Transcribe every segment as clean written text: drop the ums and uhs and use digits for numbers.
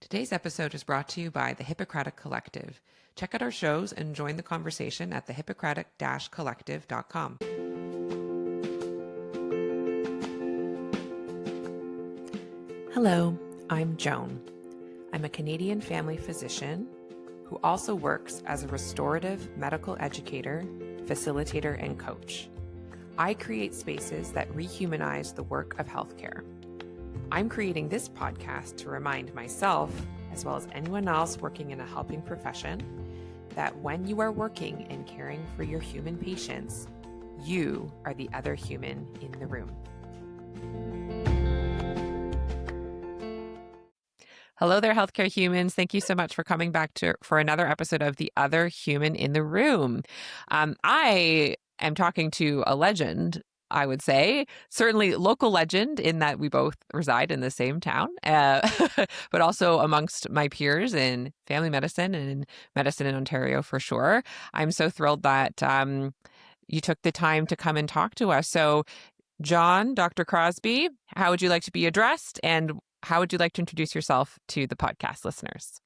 Today's episode is brought to you by the Hippocratic Collective. Check out our shows and join the conversation at thehippocratic-collective.com. Hello, I'm Joan. I'm a Canadian family physician who also works as a restorative medical educator, facilitator, and coach. I create spaces that rehumanize the work of healthcare. I'm creating this podcast to remind myself, as well as anyone else working in a helping profession, that when you are working and caring for your human patients, you are the other human in the room. Hello there, healthcare humans. Thank you so much for coming back for another episode of The Other Human in the Room. I am talking to a legend, I would say, certainly local legend in that we both reside in the same town, but also amongst my peers in family medicine and in medicine in Ontario for sure. I'm so thrilled that you took the time to come and talk to us. So John, Dr. Crosby, how would you like to be addressed, and how would you like to introduce yourself to the podcast listeners?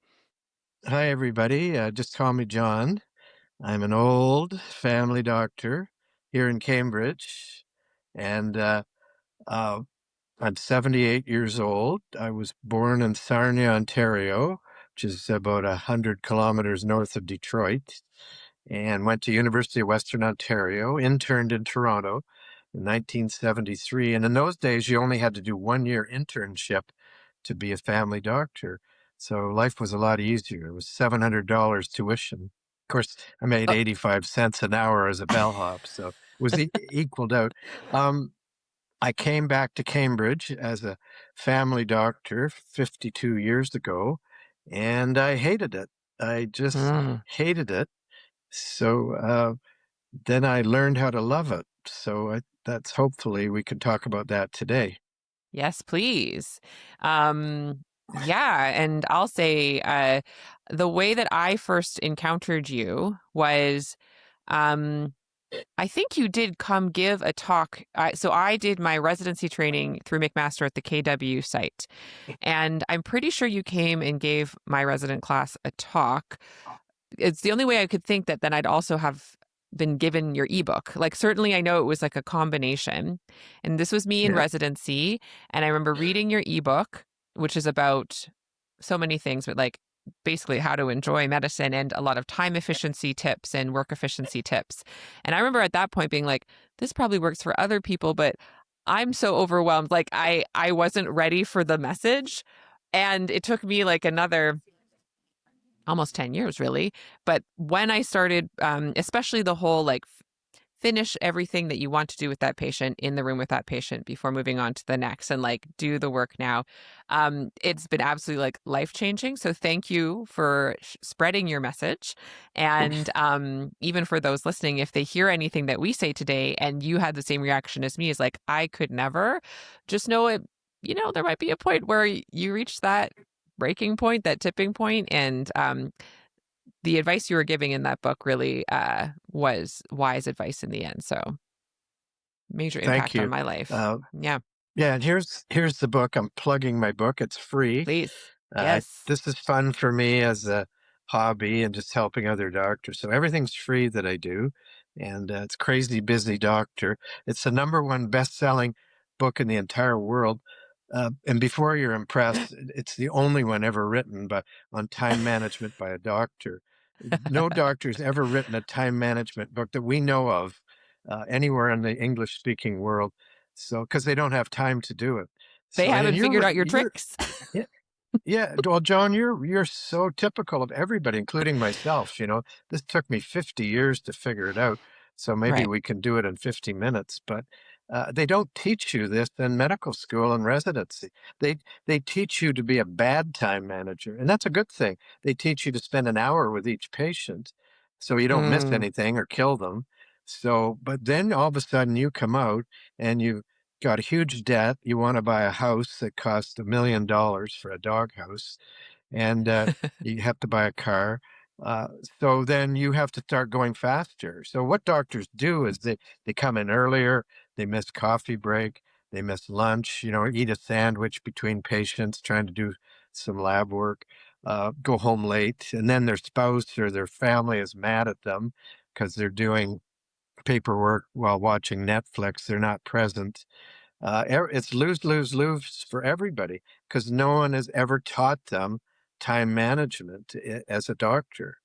Hi, everybody. Just call me John. I'm an old family doctor here in Cambridge, and I'm 78 years old. I was born in Sarnia, Ontario, which is about 100 kilometers north of Detroit, and went to University of Western Ontario, interned in Toronto in 1973. And in those days, you only had to do 1 year internship to be a family doctor. So life was a lot easier. It was $700 tuition. Of course, I made 85 cents an hour as a bellhop, so it was equaled out. I came back to Cambridge as a family doctor 52 years ago, and I hated it. I just hated it. So then I learned how to love it. So that's hopefully we can talk about that today. Yes, please. Yeah, and I'll say the way that I first encountered you was I think you did come give a talk. So I did my residency training through McMaster at the KW site. And I'm pretty sure you came and gave my resident class a talk. It's the only way I could think that then I'd also have been given your ebook. Like, certainly I know it was like a combination. And this was me in residency. And I remember reading your ebook, which is about so many things, but like basically how to enjoy medicine and a lot of time efficiency tips and work efficiency tips. And I remember at that point being like, this probably works for other people, but I'm so overwhelmed. Like I wasn't ready for the message. And it took me like another almost 10 years really. But when I started, especially the whole like finish everything that you want to do with that patient in the room with that patient before moving on to the next and like do the work now. It's been absolutely like life-changing. So thank you for spreading your message. And even for those listening, if they hear anything that we say today and you had the same reaction as me, is like, I could never, just know it, there might be a point where you reach that breaking point, that tipping point, and the advice you were giving in that book really was wise advice in the end. So major impact on my life. Yeah. Yeah. And here's the book. I'm plugging my book. It's free. Please. Yes. This is fun for me as a hobby and just helping other doctors. So everything's free that I do. And it's Crazy Busy Doctor. It's the #1 best-selling book in the entire world. And before you're impressed, it's the only one ever written on time management by a doctor. No doctor's ever written a time management book that we know of anywhere in the English-speaking world. So, because they don't have time to do it. They So, haven't figured out your tricks. Yeah. Well, John, you're so typical of everybody, including myself. This took me 50 years to figure it out. So maybe we can do it in 50 minutes. But they don't teach you this in medical school and residency. They teach you to be a bad time manager, and that's a good thing. They teach you to spend an hour with each patient, so you don't miss anything or kill them. So, but then all of a sudden you come out and you got a huge debt. You want to buy a house that costs $1 million for a dog house, and you have to buy a car. So then you have to start going faster. So what doctors do is they come in earlier, they miss coffee break, they miss lunch, eat a sandwich between patients, trying to do some lab work, go home late, and then their spouse or their family is mad at them because they're doing paperwork while watching Netflix. They're not present. It's lose, lose, lose for everybody because no one has ever taught them time management as a doctor.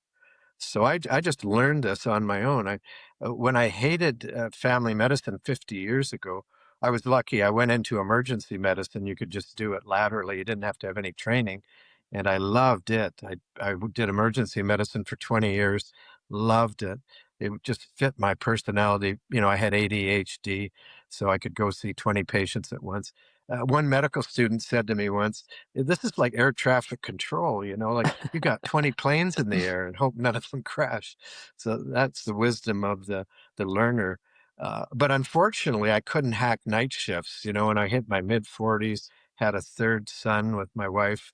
So I just learned this on my own. When I hated family medicine 50 years ago, I was lucky. I went into emergency medicine. You could just do it laterally. You didn't have to have any training. And I loved it. I did emergency medicine for 20 years, loved it. It just fit my personality. You know, I had ADHD, so I could go see 20 patients at once. One medical student said to me once, this is like air traffic control, you know, like you got 20 planes in the air and hope none of them crash. So that's the wisdom of the learner. But unfortunately, I couldn't hack night shifts, you know, and I hit my mid 40s, had a third son with my wife,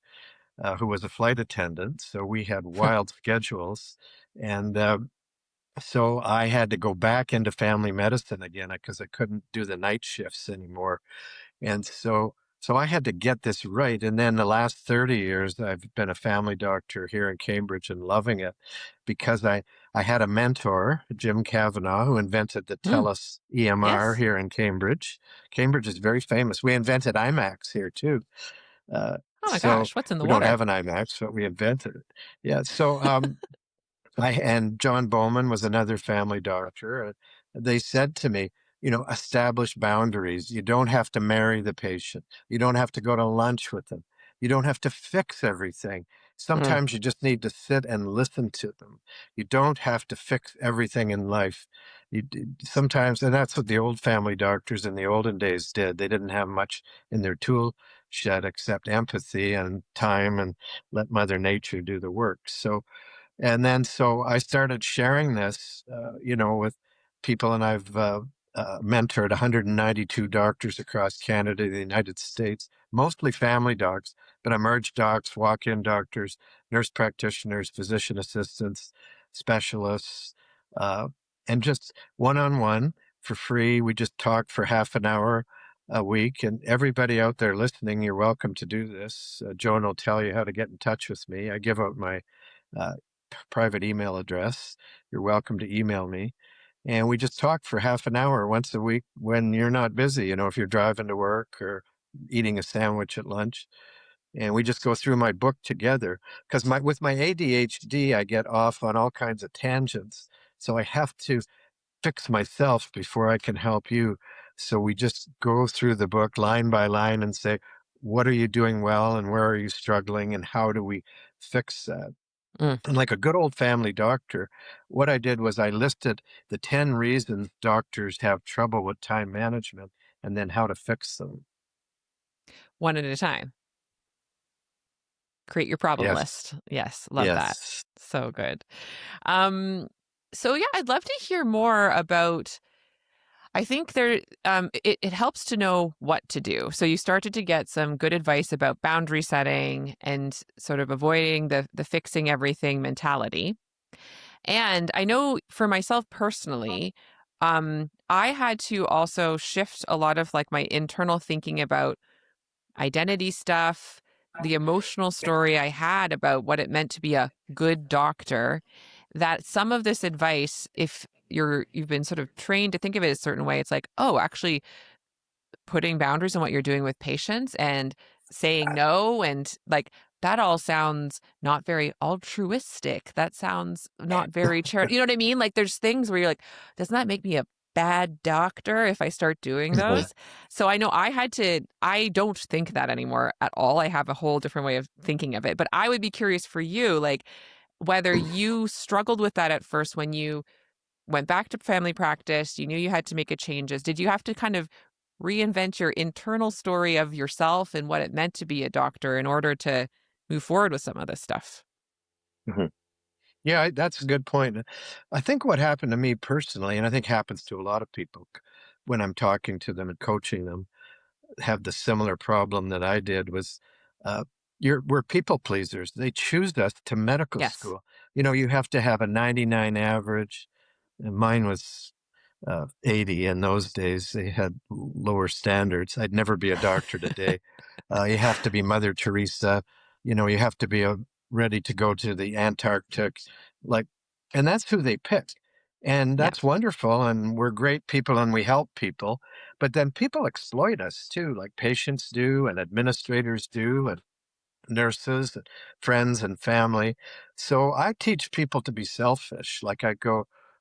who was a flight attendant. So we had wild schedules. And so I had to go back into family medicine again because I couldn't do the night shifts anymore. And so I had to get this right. And then the last 30 years, I've been a family doctor here in Cambridge and loving it because I had a mentor, Jim Kavanaugh, who invented the Mm, TELUS EMR yes. here in Cambridge. Cambridge is very famous. We invented IMAX here too. Uh, Oh my so gosh, what's in the we don't water? have an IMAX, but we invented it. Yeah. So and John Bowman was another family doctor. They said to me, you know, establish boundaries. You don't have to marry the patient. You don't have to go to lunch with them. You don't have to fix everything. Mm, Sometimes you just need to sit and listen to them. You don't have to fix everything in life. Sometimes, and that's what the old family doctors in the olden days did. They didn't have much in their tool shed except empathy and time and let Mother Nature do the work. And then so I started sharing this, you know, with people, and I've mentored 192 doctors across Canada, the United States, mostly family docs, but emerge docs, walk-in doctors, nurse practitioners, physician assistants, specialists, uh, and just one-on-one for free. We just talk for half an hour a week, and everybody out there listening, you're welcome to do this. Joan will tell you how to get in touch with me. I give out my uh, private email address. You're welcome to email me. And we just talk for half an hour once a week when you're not busy, you know, if you're driving to work or eating a sandwich at lunch. And we just go through my book together because with my ADHD, I get off on all kinds of tangents. So I have to fix myself before I can help you. So we just go through the book line by line and say, what are you doing well and where are you struggling and how do we fix that? mm. And like a good old family doctor, what I did was I listed the 10 reasons doctors have trouble with time management and then how to fix them. One at a time. Create your problem Yes. list. Yes, love that. Yes. So good. Um, so yeah, I'd love to hear more about I think it helps to know what to do. So you started to get some good advice about boundary setting and sort of avoiding the fixing everything mentality. And I know for myself personally, I had to also shift a lot of like my internal thinking about identity stuff, the emotional story I had about what it meant to be a good doctor, that some of this advice, if you've been sort of trained to think of it a certain way, it's like, oh, actually putting boundaries on what you're doing with patients and saying no and like that all sounds not very altruistic. That sounds not very you know what I mean? Like there's things where you're like, doesn't that make me a bad doctor if I start doing those? So I know I don't think that anymore at all. I have a whole different way of thinking of it. But I would be curious for you, like whether you struggled with that at first when you went back to family practice, you knew you had to make a changes. Did you have to kind of reinvent your internal story of yourself and what it meant to be a doctor in order to move forward with some of this stuff? Mhm. Yeah, that's a good point. I think what happened to me personally, and I think happens to a lot of people when I'm talking to them and coaching them, have the similar problem that I did was uh, we're people pleasers. They choose us to medical Yes. school. You know, you have to have a 99 average. And mine was 80 in those days. They had lower standards. I'd never be a doctor today. You have to be Mother Teresa. You have to be ready to go to the Antarctic, like, and that's who they pick. And Yeah. that's wonderful. And we're great people and we help people. But then people exploit us too, like patients do and administrators do. And nurses, and friends, and family. So I teach people to be selfish. Like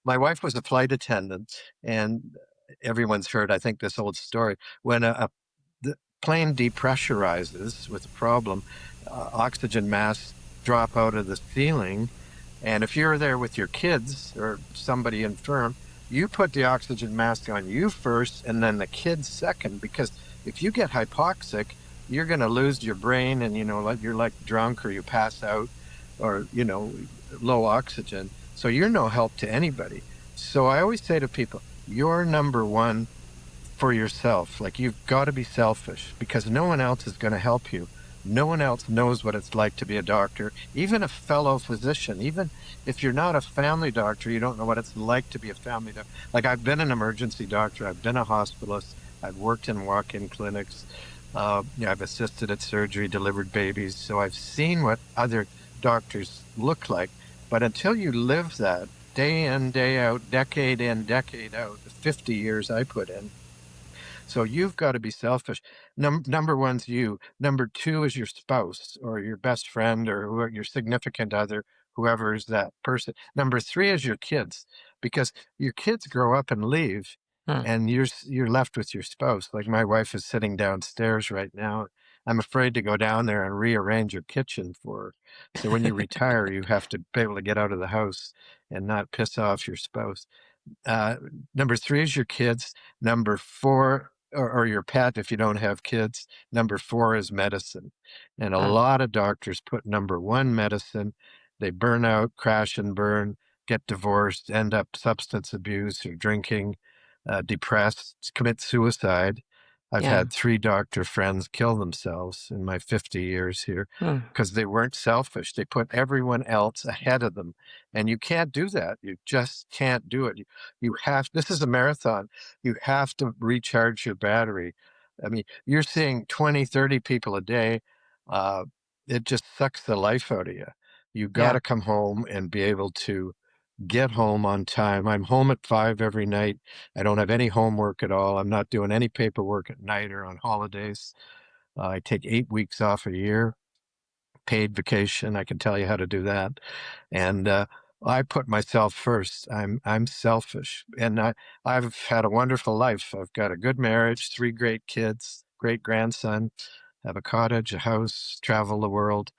my wife was a flight attendant, and everyone's heard, I think, this old story. When the plane depressurizes with a problem, oxygen masks drop out of the ceiling. And if you're there with your kids or somebody infirm, you put the oxygen mask on you first and then the kids second, because if you get hypoxic, you're going to lose your brain and, like you're like drunk or you pass out or, low oxygen. So you're no help to anybody. So I always say to people, you're number one for yourself. Like you've got to be selfish because no one else is going to help you. No one else knows what it's like to be a doctor, even a fellow physician. Even if you're not a family doctor, you don't know what it's like to be a family doctor. Like I've been an emergency doctor, I've been a hospitalist, I've worked in walk-in clinics, I've assisted at surgery, delivered babies. So I've seen what other doctors look like. But until you live that day in, day out, decade in, decade out, the 50 years I put in, so you've got to be selfish. Number one's you. Number two is your spouse or your best friend or your significant other, whoever is that person. Number three is your kids, because your kids grow up and leave, Hmm. and you're left with your spouse. Like my wife is sitting downstairs right now. I'm afraid to go down there and rearrange your kitchen for her. So when you retire, you have to be able to get out of the house and not piss off your spouse. uh, Number three is your kids. Number four, or your pet if you don't have kids. Number four is medicine. And a Hmm. lot of doctors put number one medicine. They burn out, crash and burn, get divorced, end up substance abuse or drinking, depressed, commit suicide. I've Yeah. had three doctor friends kill themselves in my 50 years here Hmm. because they weren't selfish. They put everyone else ahead of them. And you can't do that. You just can't do it. This is a marathon. You have to recharge your battery. I mean, you're seeing 20, 30 people a day. Uh, it just sucks the life out of you. You got Yeah. to come home and be able to get home on time. I'm home at 5 every night. I don't have any homework at all. I'm not doing any paperwork at night or on holidays. I take 8 weeks off a year, paid vacation. I can tell you how to do that. And I put myself first. I'm selfish, and I've had a wonderful life. I've got a good marriage, three great kids, great grandson, have a cottage, a house, travel the world.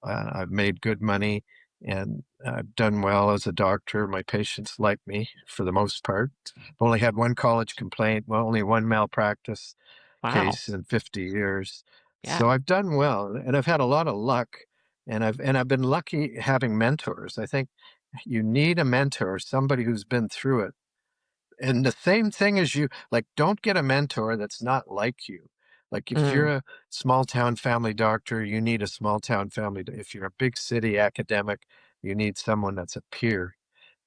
I've made good money, and I've done well as a doctor. My patients like me for the most part. I've only had one college complaint, well, only one malpractice Wow. case in 50 years. Yeah. So I've done well, and I've had a lot of luck, and I've been lucky having mentors. I think you need a mentor, somebody who's been through it. And the same thing as you, like, don't get a mentor that's not like you. Like, if you're Mm. a small town family doctor, you need a small town family. If you're a big city academic, you need someone that's a peer.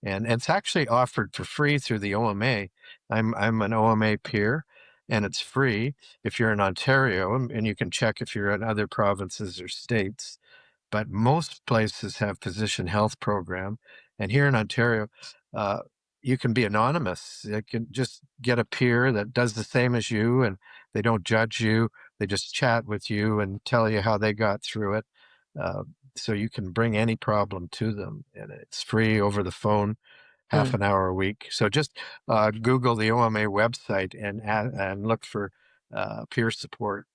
And it's actually offered for free through the OMA. I'm an OMA peer, and it's free if you're in Ontario, and you can check if you're in other provinces or states. But most places have physician health program, and here in Ontario, uh, you can be anonymous. You can just get a peer that does the same as you, and they don't judge you. They just chat with you and tell you how they got through it. Uh, so you can bring any problem to them, and it's free over the phone, half Mm. an hour a week. So just Google the OMA website and look for peer support.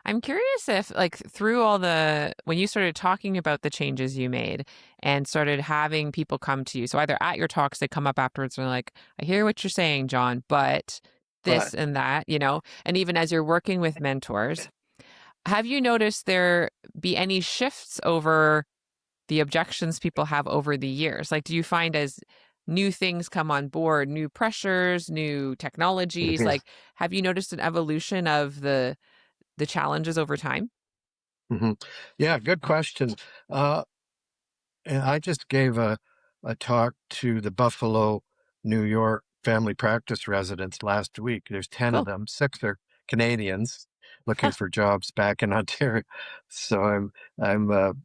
I'm curious if, like, through all when you started talking about the changes you made and started having people come to you, so either at your talks, they come up afterwards and they're like, I hear what you're saying, John, but this But and that, and even as you're working with mentors, have you noticed there be any shifts over the objections people have over the years? Like, do you find as new things come on board, new pressures, new technologies, like, have you noticed an evolution of the challenges over time? Mhm. Yeah, good question. Uh, and I just gave a talk to the Buffalo, New York family practice residents last week. There's 10 of Cool. them, six are Canadians. looking for jobs back in Ontario. So I'm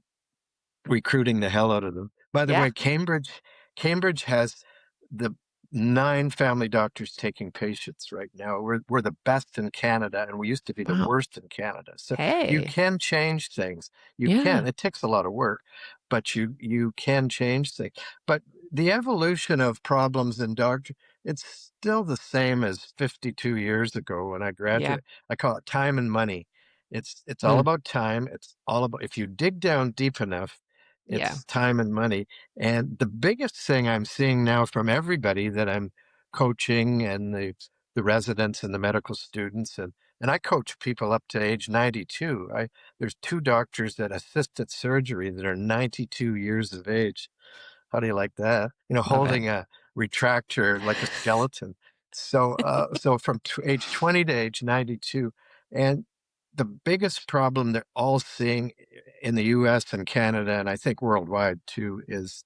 recruiting the hell out of them. By the Yeah. way, Cambridge has the 9 family doctors taking patients right now. We're the best in Canada, and we used to be the Wow. worst in Canada. So you Hey. can change things. You can. Yeah. It takes a lot of work, but you can change things. But the evolution of problems in doctor, it's still the same as 52 years ago when I Yeah. graduated. I call it time and money. It's all Mm. about time. It's all about if you dig down deep enough, Yeah. it's time and money. And the biggest thing I'm seeing now from everybody that I'm coaching and the residents and the medical students and I coach people up to age 92. There's 2 doctors that assisted surgery that are 92 years of age. How do you like that? Love it. Holding a retractor like a skeleton. So from age 20 to age 92, and the biggest problem they're all seeing in the U.S. and Canada, and I think worldwide too, is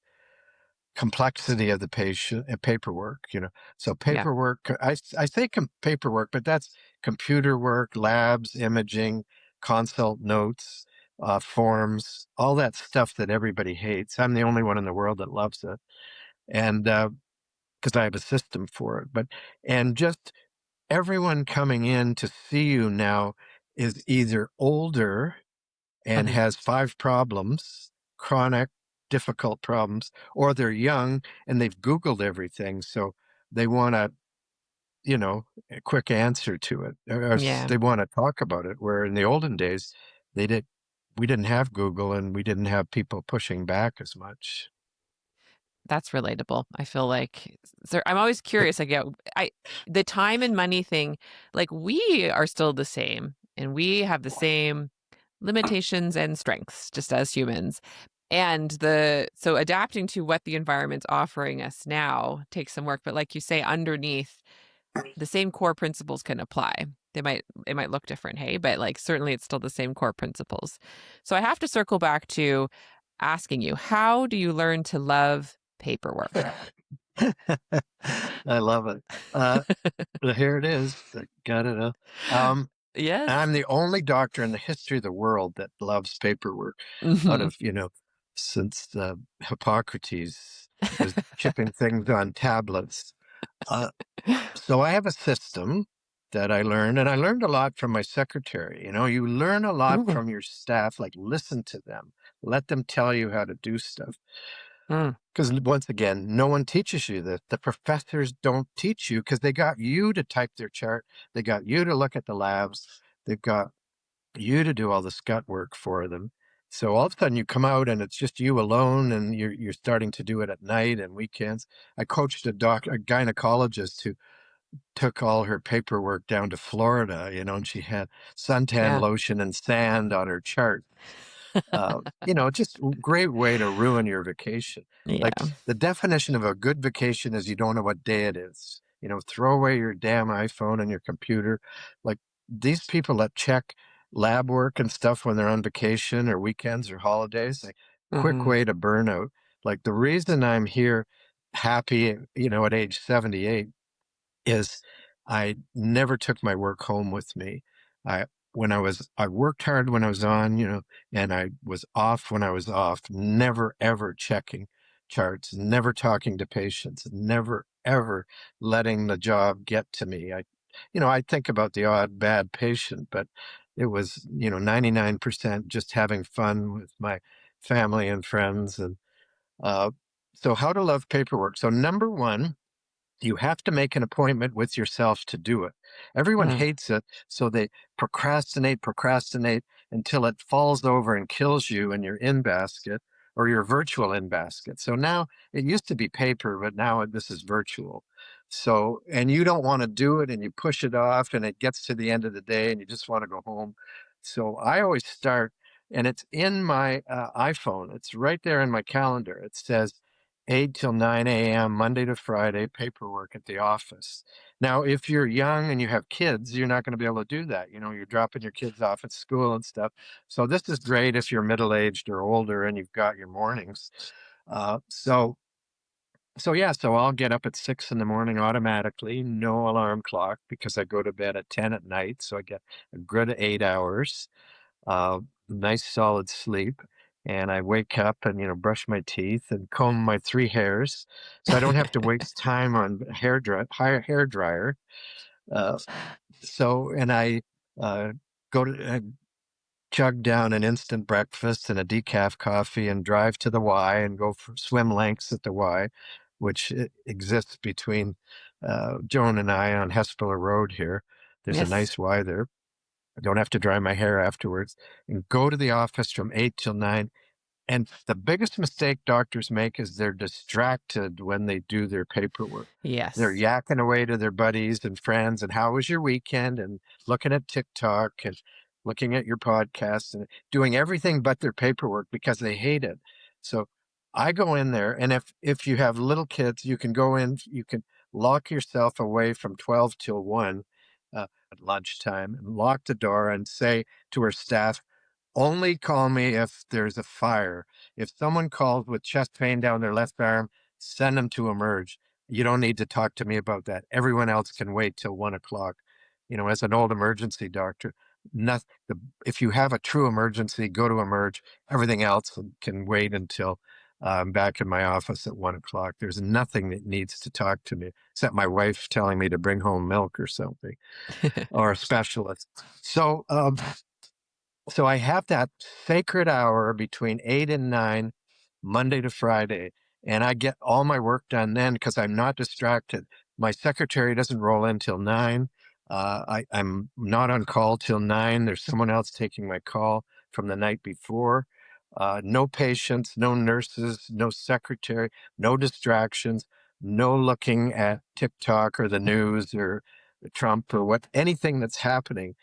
complexity of the patient paperwork. So Yeah. paperwork. I say paperwork, but that's computer work, labs, imaging, consult notes, forms, all that stuff that everybody hates. I'm the only one in the world that loves it, and because I have a system for it. But and just everyone coming in to see you now is either older and Mhm. has 5 problems, chronic, difficult problems, or they're young and they've Googled everything. So they want a quick answer to it, or Yeah. they want to talk about it. Where in the olden days, they did, we didn't have Google and we didn't have people pushing back as much. That's relatable. I feel like I'm always curious. I the time and money thing, like we are still the same and we have the same limitations and strengths just as humans. And so adapting to what the environment's offering us now takes some work, but like you say, underneath the same core principles can apply. It might look different, hey, but like certainly it's still the same core principles. So I have to circle back to asking you, how do you learn to love paperwork? I love it. Uh, But here it is. I got it. Um, Yes. I'm the only doctor in the history of the world that loves paperwork. Out Mhm. of since Hippocrates was chipping things on tablets. Uh, so I have a system that I learned, and I learned a lot from my secretary. You learn a lot Mm, from your staff. Like listen to them, let them tell you how to do stuff. mm, Because once again, no one teaches you this. The professors don't teach you because they got you to type their chart. They got you to look at the labs. They've got you to do all the scut work for them. So all of a sudden you come out and it's just you alone and you're starting to do it at night and weekends. I coached a gynecologist who took all her paperwork down to Florida, and she had suntan yeah. lotion and sand on her chart. Just great way to ruin your vacation. Like Yeah. the definition of a good vacation is you don't know what day it is. Throw away your damn iPhone and your computer. Like these people that check lab work and stuff when they're on vacation or weekends or holidays, like quick Mhm. way to burnout. Like the reason I'm here happy, at age 78 is I never took my work home with me. I I worked hard when I was on, and I was off when I was off, never ever checking charts, never talking to patients, never ever letting the job get to me. I think about the odd bad patient, but it was, 99% just having fun with my family and friends and uh so how to love paperwork. So number 1, you have to make an appointment with yourself to do it. Everyone Mm, hates it, so they procrastinate until it falls over and kills you in your in basket or your virtual in basket. So now it used to be paper, but now this is virtual. So, and you don't want to do it and you push it off and it gets to the end of the day and you just want to go home. So I always start, and it's in my iPhone, it's right there in my calendar. It says, 8 till 9 a.m., Monday to Friday, paperwork at the office. Now, if you're young and you have kids, you're not going to be able to do that. You're dropping your kids off at school and stuff. So this is great if you're middle-aged or older and you've got your mornings. So So yeah, so I'll get up at 6 in the morning automatically, no alarm clock because I go to bed at 10 at night. So I get a good 8 hours, uh, nice solid sleep. And I wake up and, brush my teeth and comb my three hairs. So I don't have to waste time on hair dryer. Uh, and I uh, go to chug down an instant breakfast and a decaf coffee and drive to the Y and go for swim lengths at the Y, which exists between Joan and I on Hespeler Road here. There's a Yes. nice Y there. I don't have to dry my hair afterwards and go to the office from 8 till 9. And the biggest mistake doctors make is they're distracted when they do their paperwork. They're Yes. yakking away to their buddies and friends and how was your weekend and looking at TikTok and looking at your podcast and doing everything but their paperwork because they hate it. So I go in there, and if you have little kids, you can go in, you can lock yourself away from 12 till 1 at lunchtime and lock the door and say to our staff, only call me if there's a fire. If someone calls with chest pain down their left arm, send them to emerge. You don't need to talk to me about that. Everyone else can wait till 1 o'clock. As an old emergency doctor, nothing, if you have a true emergency, go to emerge. Everything else can wait until I'm back in my office at 1 o'clock. There's nothing that needs to talk to me except my wife telling me to bring home milk or something, or a specialist. So, so I have that sacred hour between 8 and 9, Monday to Friday, and I get all my work done then because I'm not distracted. My secretary doesn't roll in till 9. I'm not on call till 9. There's someone else taking my call from the night before. No patients, no nurses, no secretary, no distractions, no looking at TikTok or the news or Trump or anything that's happening.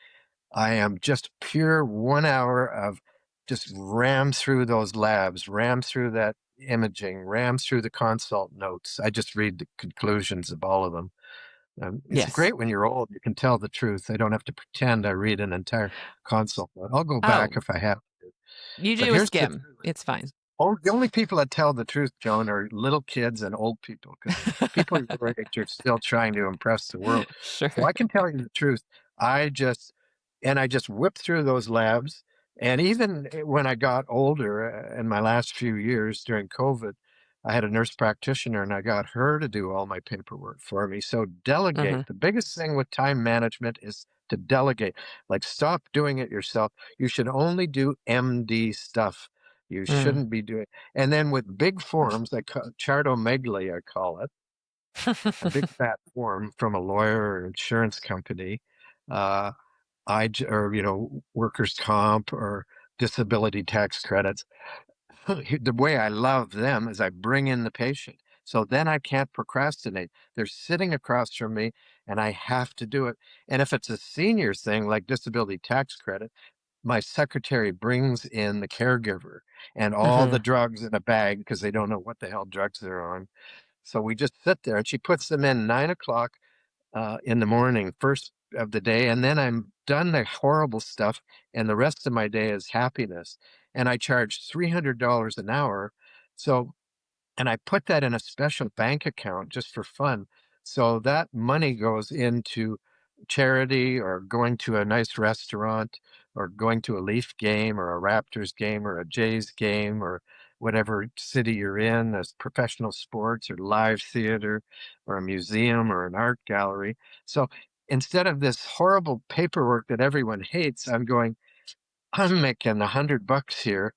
I am just pure 1 hour of just ram through those labs, ram through that imaging, ram through the consult notes. I just read the conclusions of all of them. It's Yes. great when you're old. You can tell the truth. I don't have to pretend I read an entire consult note. I'll go back Oh, if I have to. you But do a here's the skim. truth. It's fine. The only people that tell the truth, Joan, are little kids and old people, because people your age are still trying to impress the world. So Sure. I can tell you the truth. I just I just whipped through those labs. And even when I got older, in my last few years during COVID, I had a nurse practitioner and I got her to do all my paperwork for me. So delegate. Hmm. The biggest thing with time management is to delegate. Like, stop doing it yourself. You should only do MD stuff. You Mm. shouldn't be doing. And then with big forms, chartomegaly, I call it, a big fat form from a lawyer or insurance company, uh, or workers' comp or disability tax credits. The way I love them is I bring in the patient. So then I can't procrastinate. They're sitting across from me and I have to do it. And if it's a senior thing like disability tax credit, my secretary brings in the caregiver and all the Hmm. drugs in a bag because they don't know what the hell drugs they're on. So we just sit there and she puts them in 9 o'clock in the morning, first of the day. And then I'm done the horrible stuff. And the rest of my day is happiness. And I charge $300 an hour. So and I put that in a special bank account just for fun. So that money goes into charity or going to a nice restaurant or going to a Leaf game or a Raptors game or a Jays game or whatever city you're in as professional sports or live theater or a museum or an art gallery. So instead of this horrible paperwork that everyone hates, I'm making $100 here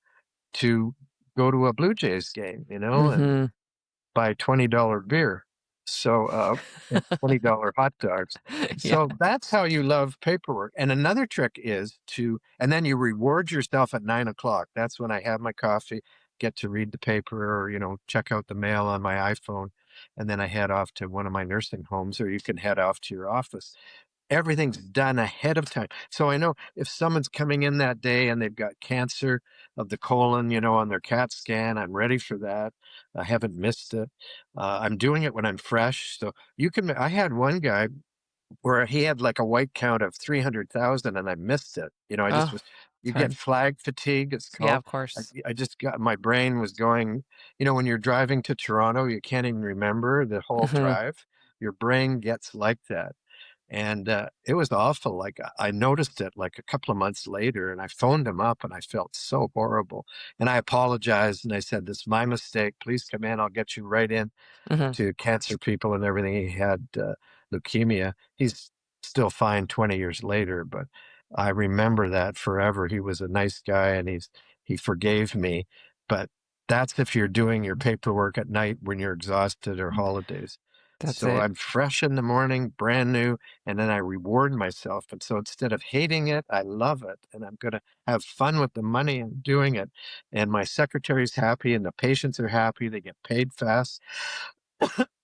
to go to a Blue Jays game, and Hmm. buy $20 beer. So, and $20 hot dogs. Yeah. So that's how you love paperwork. And another trick is and then you reward yourself at 9 o'clock. That's when I have my coffee, get to read the paper or, check out the mail on my iPhone. And then I head off to one of my nursing homes, or you can head off to your office. Everything's done ahead of time. So I know if someone's coming in that day and they've got cancer of the colon, on their CAT scan, I'm ready for that. I haven't missed it. I'm doing it when I'm fresh. So I had one guy where he had like a white count of 300,000 and I missed it. I just Oh, was You It's get hard. flag fatigue, it's Yeah, called. of course. I just got my brain was going, when you're driving to Toronto, you can't even remember the whole Hmm. drive. Your brain gets like that. And it was awful. Like I noticed it like a couple of months later, and I phoned him up, and I felt so horrible. And I apologized, and I said, "This is my mistake. Please come in. I'll get you right in Hmm. to cancer people and everything." He had leukemia. He's still fine 20 years later, but I remember that forever. He was a nice guy, and he forgave me. But that's if you're doing your paperwork at night when you're exhausted or holidays. That's So it. I'm fresh in the morning, brand new, and then I reward myself. And so instead of hating it, I love it, and I'm going to have fun with the money and doing it. And my secretary's happy, and the patients are happy. They get paid fast.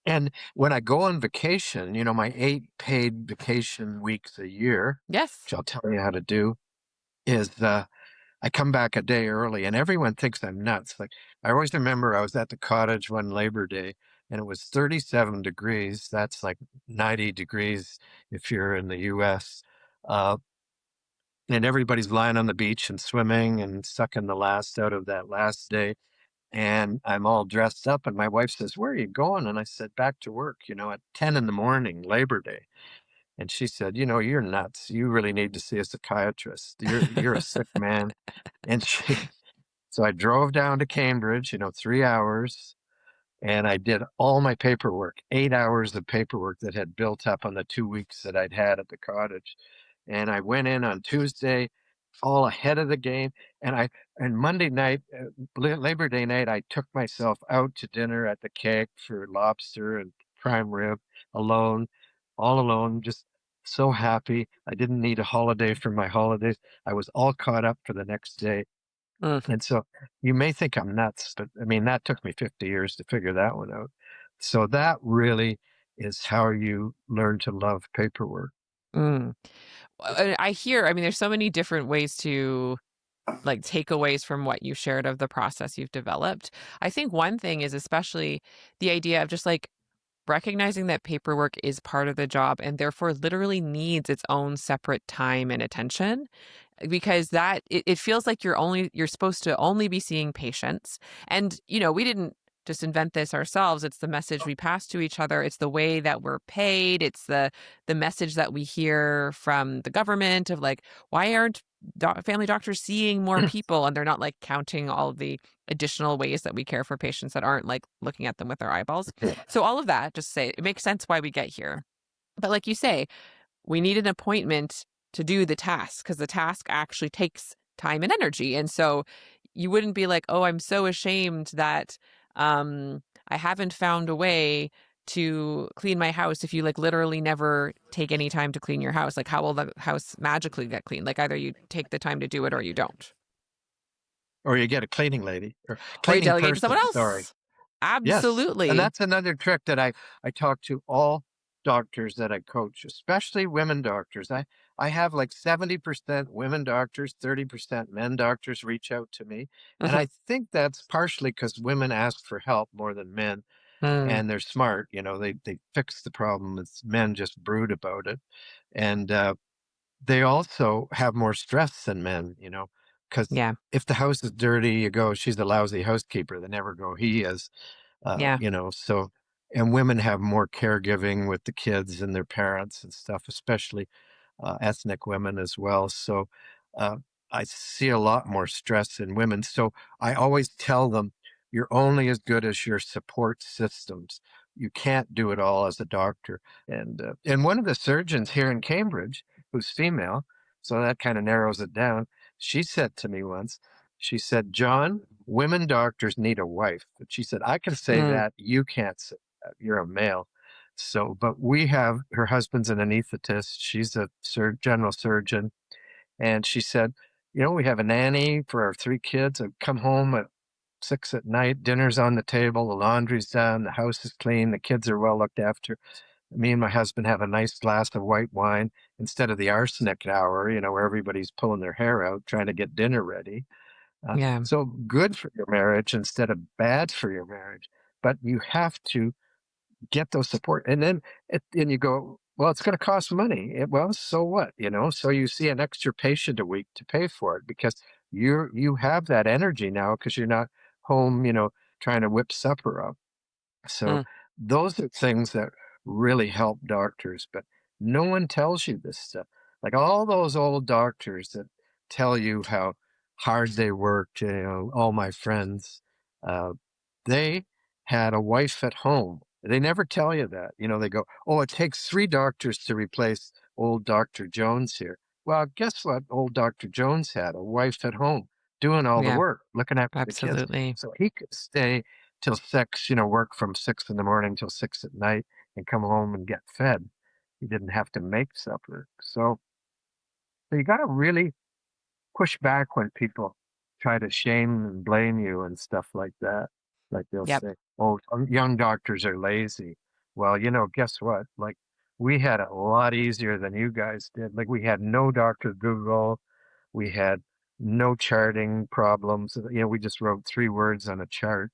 And when I go on vacation, my 8 paid vacation weeks a year, Yes. which I'll tell you how to do, is I come back a day early, and everyone thinks I'm nuts. Like I always remember I was at the cottage one Labor Day, and it was 37 degrees. That's like 90 degrees if you're in the US. Uh, and everybody's lying on the beach and swimming and sucking the last out of that last day. And I'm all dressed up, and my wife says, "Where are you going?" And I said, "Back to work, at 10 in the morning, Labor Day." And she said, "You're nuts. You really need to see a psychiatrist. You're a sick man." And so I drove down to Cambridge, 3 hours, and I did all my paperwork, 8 hours of paperwork that had built up on the 2 weeks that I'd had at the cottage. And I went in on Tuesday, all ahead of the game. And Monday night, Labor Day night, I took myself out to dinner at the keg for lobster and prime rib alone, all alone, just so happy. I didn't need a holiday for my holidays. I was all caught up for the next day. Mm, And so you may think I'm nuts, but I mean, that took me 50 years to figure that one out. So that really is how you learn to love paperwork. mm. I hear, I mean, there's so many different ways to like takeaways from what you shared of the process you've developed. I think one thing is especially the idea of just like recognizing that paperwork is part of the job and therefore literally needs its own separate time and attention because it feels like you're supposed to only be seeing patients. And we didn't just invent this ourselves. It's the message we pass to each other. It's the way that we're paid. It's the message that we hear from the government of like, why aren't family doctors seeing more people? And they're not like counting all of the additional ways that we care for patients that aren't like looking at them with our eyeballs. So all of that, just say it makes sense why we get here. But like you say, we need an appointment to do the task because the task actually takes time and energy. And so you wouldn't be like, oh, I'm so ashamed that I haven't found a way to clean my house if you like literally never take any time to clean your house. Like, how will the house magically get clean? Like, either you take the time to do it or you don't, Or you get a cleaning lady or or you cleaning delegate to someone person, sorry. else. Yes, and Absolutely. that's another trick that I talk to all doctors that I coach, especially women doctors. I have like 70% women doctors, 30% men doctors reach out to me, and Hmm. I think that's partially because women ask for help more than men, Mm, and they're smart. They fix the problem. It's men just brood about it, and they also have more stress than men. Because yeah. if the house is dirty, you go, "She's a lousy housekeeper." They never go, "He is." Yeah. So, and women have more caregiving with the kids and their parents and stuff, especially ethnic women as well. So, uh, I see a lot more stress in women. So, I always tell them, you're only as good as your support systems. You can't do it all as a doctor. And one of the surgeons here in Cambridge, who's female, so that kind of narrows it down. She said to me once, she said, "John, women doctors need a wife." But she said, "I can say Mm, that. You can't say that. You're a male." So, but we have her husband's an anesthetist. She's a general surgeon. And she said, "We have a nanny for our 3 kids. I come home at 6 at night, dinner's on the table, the laundry's done, the house is clean, the kids are well looked after. Me and my husband have a nice glass of white wine instead of the arsenic hour, where everybody's pulling their hair out trying to get dinner ready." yeah. So good for your marriage instead of bad for your marriage. But you have to get those support. And then and you go, Well, it's going to cost money. Well, so what? So you see an extra patient a week to pay for it because you have that energy now because you're not home, trying to whip supper up. So Mm, those are things that really help doctors, but no one tells you this stuff. Like all those old doctors that tell you how hard they worked, all my friends, uh, they had a wife at home. They never tell you that. They go, "Oh, it takes 3 doctors to replace old Dr. Jones here." Well, guess what? Old Dr. Jones had a wife at home doing all the yeah, work, looking after the kids. absolutely. So he could stay till 6, work from 6 in the morning till 6 at night and come home and get fed. He didn't have to make supper. So you got to really push back when people try to shame and blame you and stuff like that. Like they'll Yep. say, "Oh, young doctors are lazy." Well, guess what? Like we had it a lot easier than you guys did. Like we had no Dr. Google. We had no charting problems. We just wrote 3 words on a chart.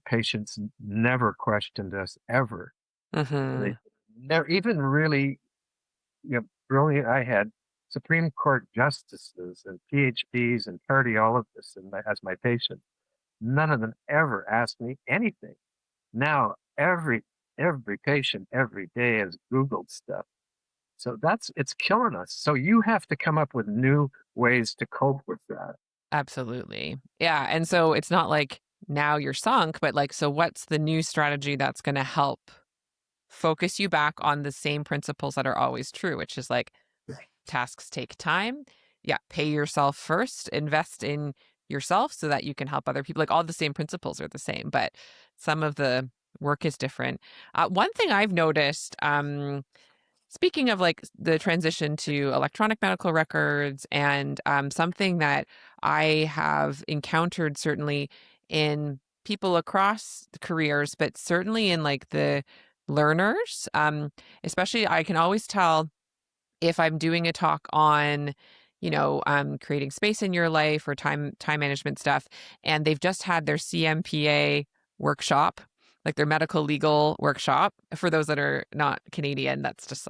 Patients never questioned us ever. They Hmm. never even really, brilliant. I had Supreme Court justices and PhDs and cardiologists as my patients. None of them ever asked me anything. Now every patient every day has Googled stuff. So it's killing us. So you have to come up with new ways to cope with that. Absolutely. Yeah. And so it's not like now you're sunk, but like, so what's the new strategy that's going to help focus you back on the same principles that are always true, which is like tasks take time. Yeah. Pay yourself first, invest in yourself so that you can help other people. Like all the same principles are the same, but some of the work is different. One thing I've noticed, speaking of like the transition to electronic medical records and something that I have encountered certainly in people across careers, but certainly in like the learners, especially I can always tell if I'm doing a talk on, creating space in your life or time management stuff, and they've just had their CMPA workshop, like their medical legal workshop. For those that are not Canadian, that's just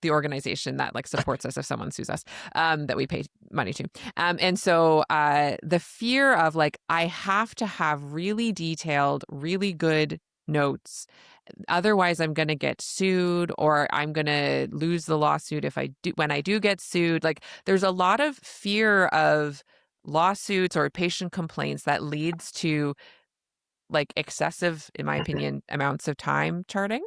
the organization that like supports us if someone sues us, that we pay money to. And so the fear of like I have to have really detailed, really good notes. Otherwise, I'm going to get sued or I'm going to lose the lawsuit if I do when I do get sued. Like there's a lot of fear of lawsuits or patient complaints that leads to like excessive, in my opinion, amounts of time charting.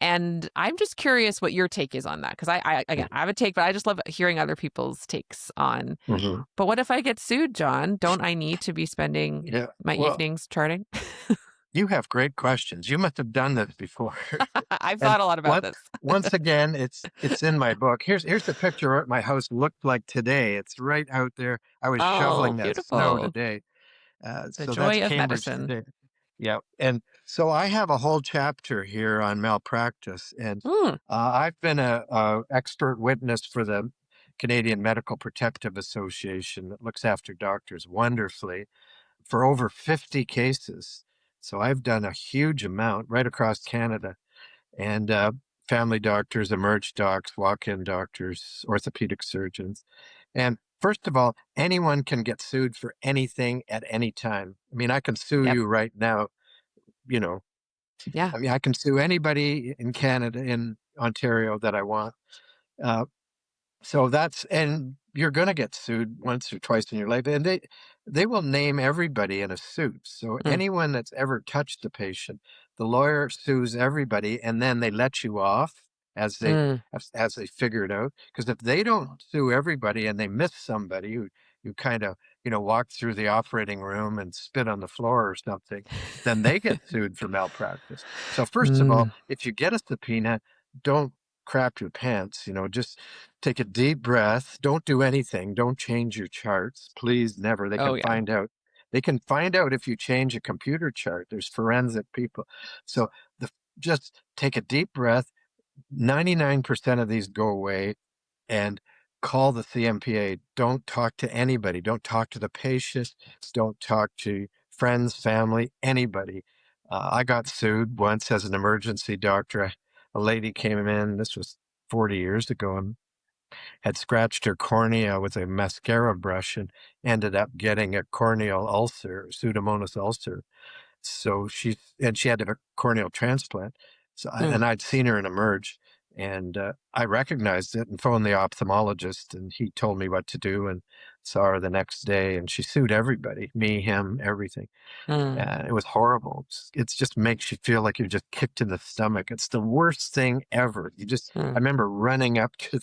And I'm just curious what your take is on that because again I have a take, but I just love hearing other people's takes on. Mhm. But what if I get sued, John? Don't I need to be spending Yeah. my Well, evenings charting? you have great questions. You must have done this before. I've And thought a lot about once this. once again, it's in my book. Here's the picture of what my house looked like today. It's right out there. I was Oh, shoveling that snow beautiful. today. The So that's joy of Cambridge medicine. today. Yeah. And so I have a whole chapter here on malpractice, and Mm, I've been a expert witness for the Canadian Medical Protective Association that looks after doctors wonderfully for over 50 cases. So I've done a huge amount right across Canada and family doctors, emerge docs, walk-in doctors, orthopedic surgeons. And first of all, anyone can get sued for anything at any time. I mean, I can sue yep. you right now, you know. Yeah. I mean, I can sue anybody in Canada, in Ontario that I want. Uh, so that's and you're gonna get sued once or twice in your life, and they will name everybody in a suit. So Mm, anyone that's ever touched a patient, the lawyer sues everybody, and then they let you off as they mm. as they figure it out. Because if they don't sue everybody and they miss somebody who kind of walked through the operating room and spit on the floor or something, then they get sued for malpractice. So first of all, Mm. if you get a subpoena, don't crap your pants. Just take a deep breath. Don't do anything. Don't change your charts. Please, never. They Oh can yeah. find out. They can find out if you change a computer chart. There's forensic people. So the just take a deep breath. 99% of these go away and call the CMPA. Don't talk to anybody. Don't talk to the patient. Don't talk to friends, family, anybody. I got sued once as an emergency doctor. a lady came in, this was 40 years ago, and had scratched her cornea with a mascara brush and ended up getting a corneal ulcer, Pseudomonas ulcer. So she had to have a corneal transplant. Mm, And I'd seen her in Emerge, and I recognized it and phoned the ophthalmologist, and he told me what to do, and saw her the next day, and she sued everybody, me, him, everything. mm, It was horrible. It's just makes you feel like you're just kicked in the stomach. It's the worst thing ever. I mm. remember running up to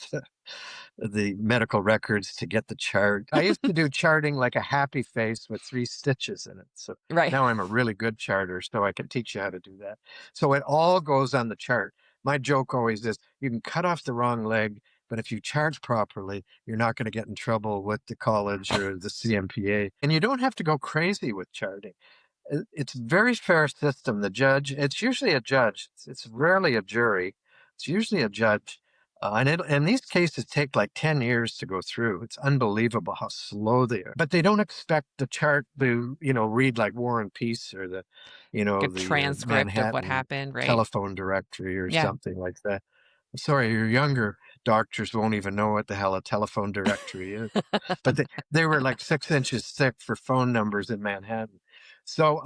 the medical records to get the chart. I used to do charting like a happy face with 3 stitches in it. So Right. now I'm a really good charter, so I can teach you how to do that. So it all goes on the chart. My joke always is you can cut off the wrong leg, but if you chart properly, you're not going to get in trouble with the college or the CMPA. And you don't have to go crazy with charting. It's a very fair system. It's usually a judge. It's rarely a jury. It's usually a judge. And these cases take like 10 years to go through. It's unbelievable how slow they are. But they don't expect the chart to, read like War and Peace or Like a the transcript of what Manhattan happened, right? telephone directory or Yeah. something like that. Sorry, your younger doctors won't even know what the hell a telephone directory is. But they were like 6 inches thick for phone numbers in Manhattan. So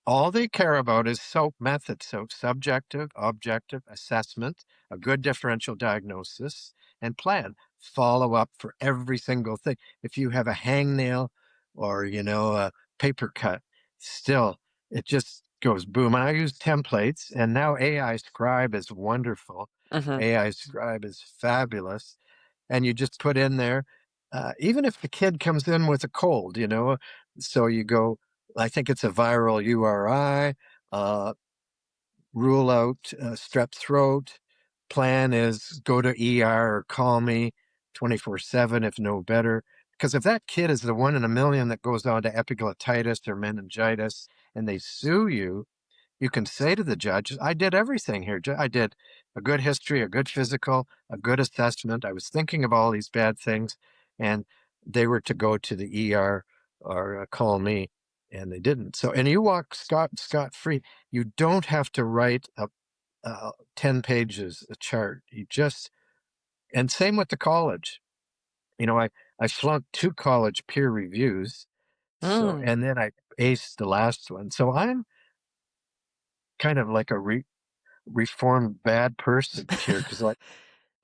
all they care about is SOAP method. So subjective, objective, assessment, a good differential diagnosis, and plan. Follow up for every single thing. If you have a hangnail or, a paper cut, still, it just goes boom. And I use templates, and now AI Scribe is wonderful. Hmm. AI Scribe is fabulous. And you just put in there, even if the kid comes in with a cold, so you go, I think it's a viral URI, uh, rule out strep throat. Plan is go to ER or call me 24/7 if no better. Because if that kid is the one in a million that goes on to epiglottitis or meningitis and they sue you, you can say to the judge, I did everything here. I did a good history, a good physical, a good assessment. I was thinking of all these bad things, and they were to go to the ER or call me, and they didn't. So, and you walk scot free. You don't have to write 10 pages a chart. And same with the college. I flunked 2 college peer reviews. So, Mm. and then I aced the last one. So I'm kind of like a reformed bad person here because like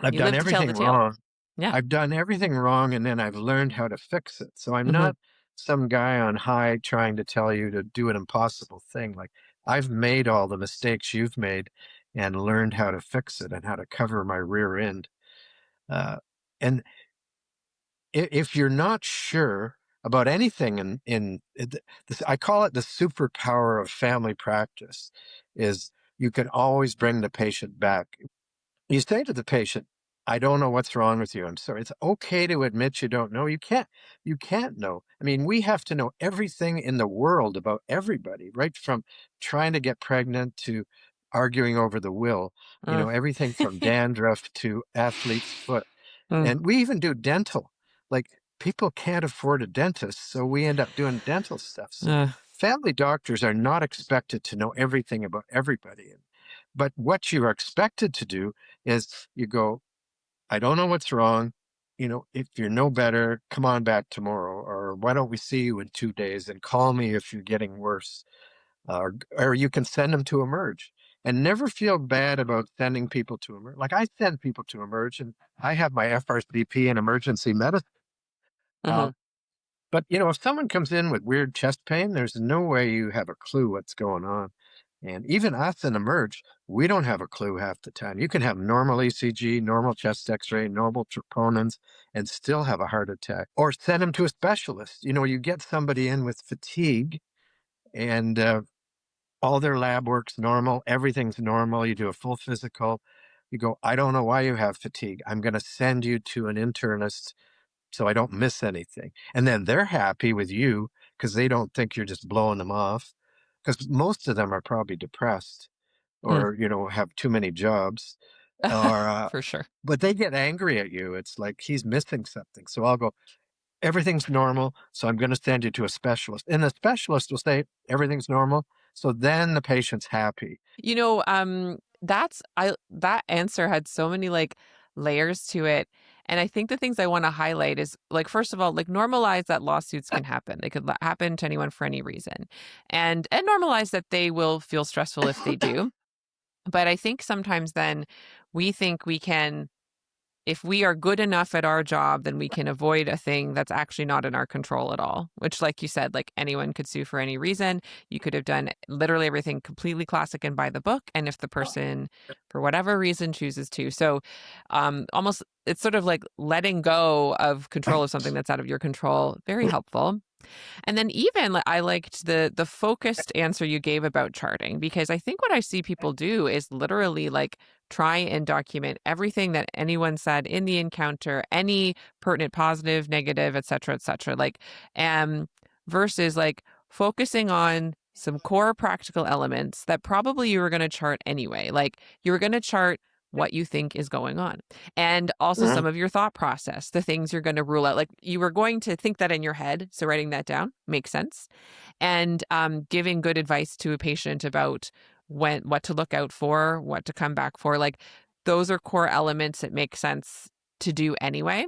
I've You done live to tell the everything tale. wrong. Yeah. I've done everything wrong and then I've learned how to fix it. So I'm Hmm. not some guy on high trying to tell you to do an impossible thing. Like I've made all the mistakes you've made and learned how to fix it and how to cover my rear end. Uh, and if you're not sure about anything I call it the superpower of family practice is you can always bring the patient back. You say to the patient, I don't know what's wrong with you. I'm sorry. It's okay to admit you don't know. You can't know. I mean, we have to know everything in the world about everybody, right? From trying to get pregnant to arguing over the will, Mm. everything from dandruff to athlete's foot. Mm. And we even do dental. Like people can't afford a dentist, so we end up doing dental stuff. So Uh, family doctors are not expected to know everything about everybody. But what you are expected to do is you go, I don't know what's wrong. If you're no better, come on back tomorrow. Or why don't we see you in 2 days and call me if you're getting worse? Or you can send them to Emerge and never feel bad about sending people to Emerge. Like I send people to Emerge and I have my FRCP in emergency medicine. mhm. Um, but if someone comes in with weird chest pain, there's no way you have a clue what's going on. And even us in Emerge, we don't have a clue half the time. You can have normal ECG, normal chest X-ray, normal troponins, and still have a heart attack. Or send them to a specialist. You get somebody in with fatigue, and all their lab work's normal, everything's normal. You do a full physical. You go, I don't know why you have fatigue. I'm going to send you to an internist so I don't miss anything. And then they're happy with you because they don't think you're just blowing them off. Because most of them are probably depressed Mm. or, have too many jobs or, For sure. but they get angry at you. It's like he's missing something. So I'll go, everything's normal. So I'm going to send you to a specialist. And the specialist will say, everything's normal. So then the patient's happy. You know, that answer had so many like layers to it. And I think the things I want to highlight is like first of all, like normalize that lawsuits can happen. They could happen to anyone for any reason. And normalize that they will feel stressful if they do. But I think sometimes then we think we can, if we are good enough at our job, then we can avoid a thing that's actually not in our control at all. Which, like you said, like anyone could sue for any reason. You could have done literally everything completely classic and by the book. And if the person, for whatever reason, chooses to. So, almost it's sort of like letting go of control of something that's out of your control. Very helpful. And then even I liked the focused answer you gave about charting because I think what I see people do is literally like try and document everything that anyone said in the encounter, any pertinent positive, negative, et cetera, like versus like focusing on some core practical elements that probably you were going to chart anyway. Like you were going to chart what you think is going on and also some Mhm. of your thought process, the things you're going to rule out. Like you were going to think that in your head. So writing that down makes sense. And giving good advice to a patient about what to look out for, what to come back for. Like those are core elements that make sense to do anyway.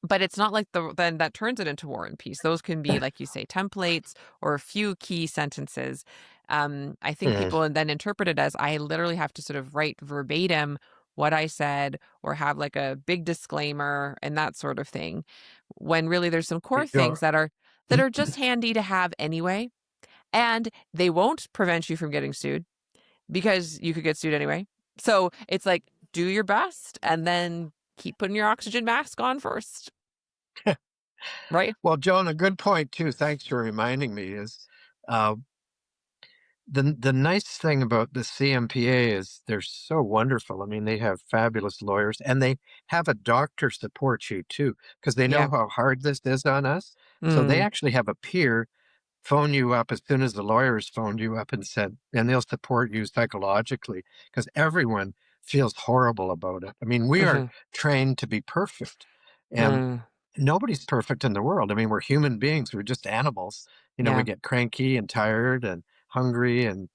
But it's not like then that turns it into War and Peace. Those can be, like you say, templates or a few key sentences. I think Mhm. people then interpret it as I literally have to sort of write verbatim what I said or have like a big disclaimer and that sort of thing. When really there's some core You things know, that are just handy to have anyway, and they won't prevent you from getting sued because you could get sued anyway. So it's like do your best and then keep putting your oxygen mask on first. Right? well, Joan, a good point too. Thanks for reminding me. Is uh, the nice thing about the CMPA is they're so wonderful. I mean, they have fabulous lawyers, and they have a doctor support you too, because they know Yeah. how hard this is on us. So they Mm, actually have a peer phone you up as soon as the lawyers phoned you up and said, and they'll support you psychologically because everyone feels horrible about it. I mean, we are mhm, trained to be perfect, and mm, nobody's perfect in the world. I mean, we're human beings, we're just animals. We yeah. get cranky and tired and hungry, and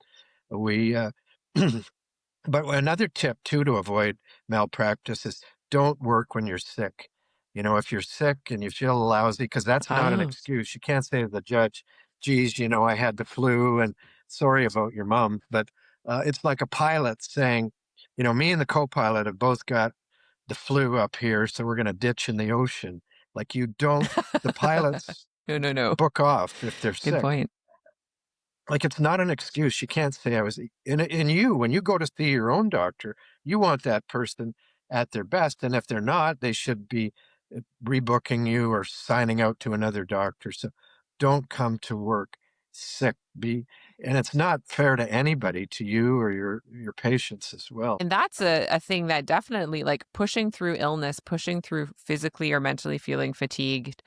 we, but another tip too to avoid malpractice is don't work when you're sick. If you're sick and you feel lousy, because that's not an Oh. excuse. You can't say to the judge, geez, I had the flu and sorry about your mom. But it's like a pilot saying, me and the co-pilot have both got the flu up here, so we're going to ditch in the ocean. Like you don't, the pilots No, no, no. book off if they're Good sick. point. Like, it's not an excuse. You can't say I was in you, when you go to see your own doctor, you want that person at their best, and if they're not, they should be, rebooking you or signing out to another doctor, so don't come to work sick, and it's not fair to anybody, to you or your patients as well. And that's a thing that definitely like pushing through illness, pushing through physically or mentally feeling fatigued,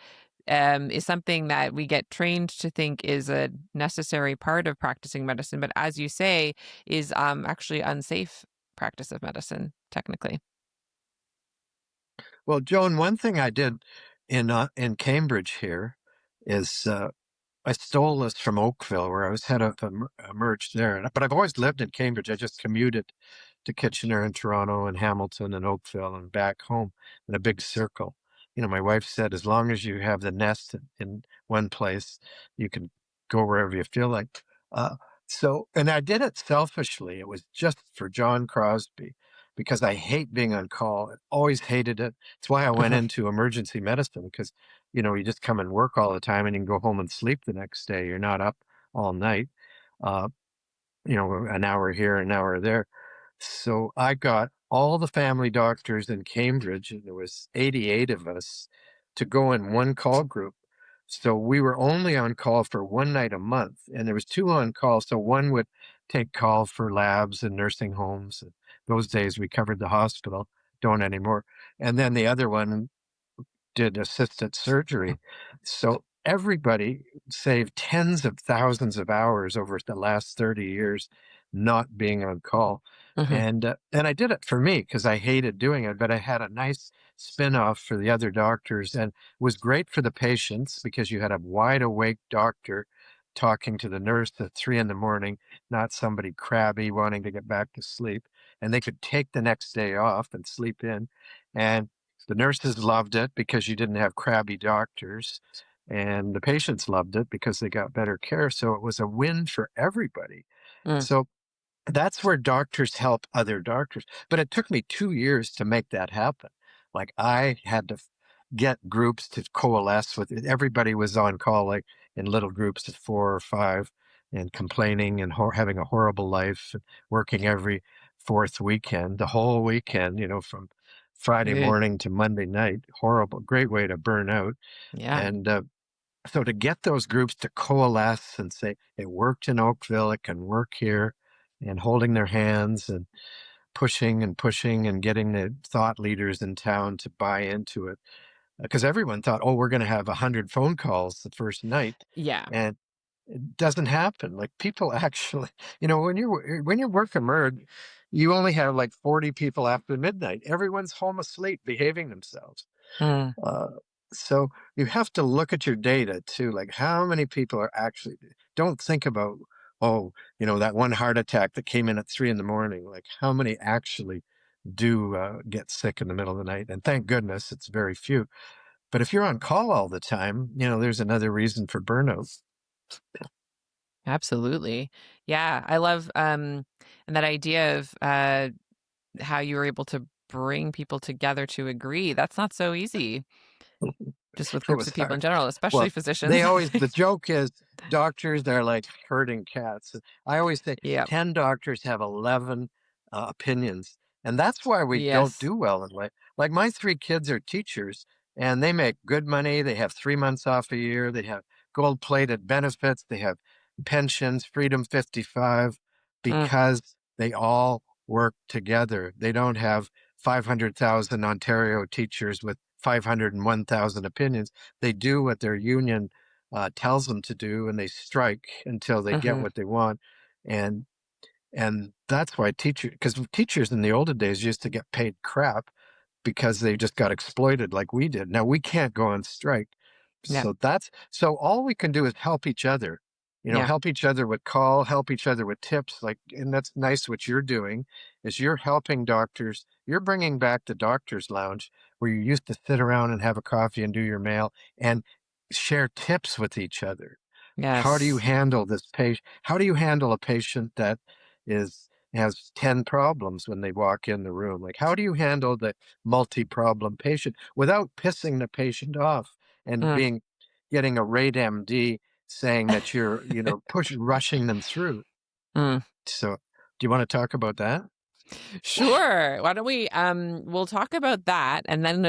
is something that we get trained to think is a necessary part of practicing medicine, but as you say, is actually unsafe practice of medicine, technically. Well, Joan, one thing I did in Cambridge here is, I stole this from Oakville, where I was head of Emerge there. But I've always lived in Cambridge. I just commuted to Kitchener and Toronto and Hamilton and Oakville and back home in a big circle. My wife said, as long as you have the nest in one place, you can go wherever you feel like. Uh, and I did it selfishly. It was just for John Crosby because I hate being on call. I always hated it. It's why I went into emergency medicine because you just come and work all the time and you can go home and sleep the next day. You're not up all night, uh, an hour here, an hour there. So I got all the family doctors in Cambridge, and there was 88 of us, to go in one call group. So we were only on call for one night a month, and there was two on call. So one would take call for labs and nursing homes. And those days we covered the hospital, don't anymore. And then the other one did assisted surgery. So everybody saved tens of thousands of hours over the last 30 years not being on call. Mhm, And I did it for me because I hated doing it, but I had a nice spin-off for the other doctors, and it was great for the patients because you had a wide awake doctor talking to the nurse at 3 in the morning, not somebody crabby wanting to get back to sleep. and they could take the next day off and sleep in. And the nurses loved it because you didn't have crabby doctors, and the patients loved it because they got better care. So it was a win for everybody. Mm. So that's where doctors help other doctors. But it took me 2 years to make that happen. Like I had to get groups to coalesce with it. Everybody was on call, like in little groups of 4 or 5, and complaining and having a horrible life, and working every fourth weekend, the whole weekend, from Friday Ugh. morning to Monday night. Horrible, great way to burn out. Yeah. And so to get those groups to coalesce and say it worked in Oakville, it can work here, and holding their hands and pushing and getting the thought leaders in town to buy into it, because everyone thought, oh, we're going to have 100 phone calls the first night, Yeah. and it doesn't happen. Like people actually, when you're working MERD, you only have like 40 people after midnight. Everyone's home asleep, behaving themselves. Mm. Uh, so you have to look at your data too, like how many people are actually, don't think about, oh, that one heart attack that came in at 3 in the morning, like how many actually do get sick in the middle of the night. And thank goodness it's very few. But if you're on call all the time, there's another reason for burnout. Absolutely. Yeah. I love and that idea of how you were able to bring people together to agree. That's not so easy, just with It groups was of people in hard. general, especially Well, physicians. they always, the joke is doctors, they're like herding cats. I always say Yep. 10 doctors have 11 opinions. And that's why we don't Yes. do well in life. Like my 3 kids are teachers, and they make good money. They have 3 months off a year. They have gold plated benefits. They have pensions, Freedom 55, Mm. because they all work together. They don't have 500,000 Ontario teachers with 501,000 opinions. They do what their union tells them to do, and they strike until they get Hmm. what they want. And that's why because teachers in the olden days used to get paid crap because they just got exploited like we did. Now we can't go on strike. Yeah. So all we can do is help each other. Yeah. Help each other with call, help each other with tips. Like, and that's nice what you're doing is you're helping doctors. You're bringing back the doctor's lounge where you used to sit around and have a coffee and do your mail and share tips with each other. How do you Yes. handle this patient? How do you handle a patient that has 10 problems when they walk in the room? Like, how do you handle the multi-problem patient without pissing the patient off and Mm. getting a rate MD saying that you're, rushing them through? Mm. So, do you want to talk about that? Sure. Why don't we we'll talk about that, and then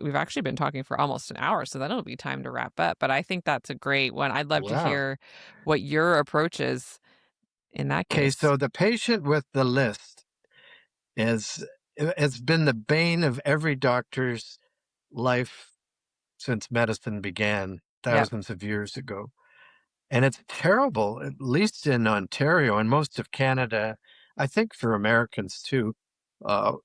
we've actually been talking for almost an hour, so then it'll be time to wrap up. But I think that's a great one. I'd love to Wow. hear what your approach is in that Okay, case. so the patient with the list is has been the bane of every doctor's life since medicine began Yep. thousands of years ago. And it's terrible, at least in Ontario and most of Canada, I think for Americans too. Uh,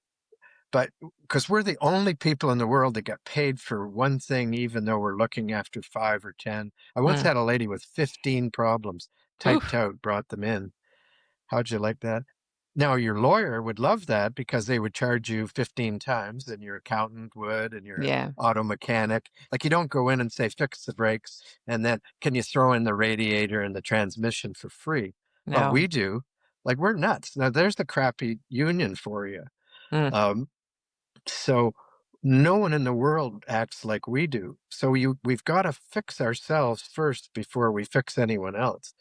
but because we're the only people in the world that get paid for one thing, even though we're looking after 5 or 10. I once Mm. had a lady with 15 problems typed Oof. out, brought them in. How'd you like that? Now, your lawyer would love that because they would charge you 15 times, and your accountant would, and your Yeah. auto mechanic. Like, you don't go in and say, fix the brakes, and then can you throw in the radiator and the transmission for free? But No. we do. Like, we're nuts. Now, there's the crappy union for you. Mm. Um, so no one in the world acts like we do. So we've got to fix ourselves first before we fix anyone else.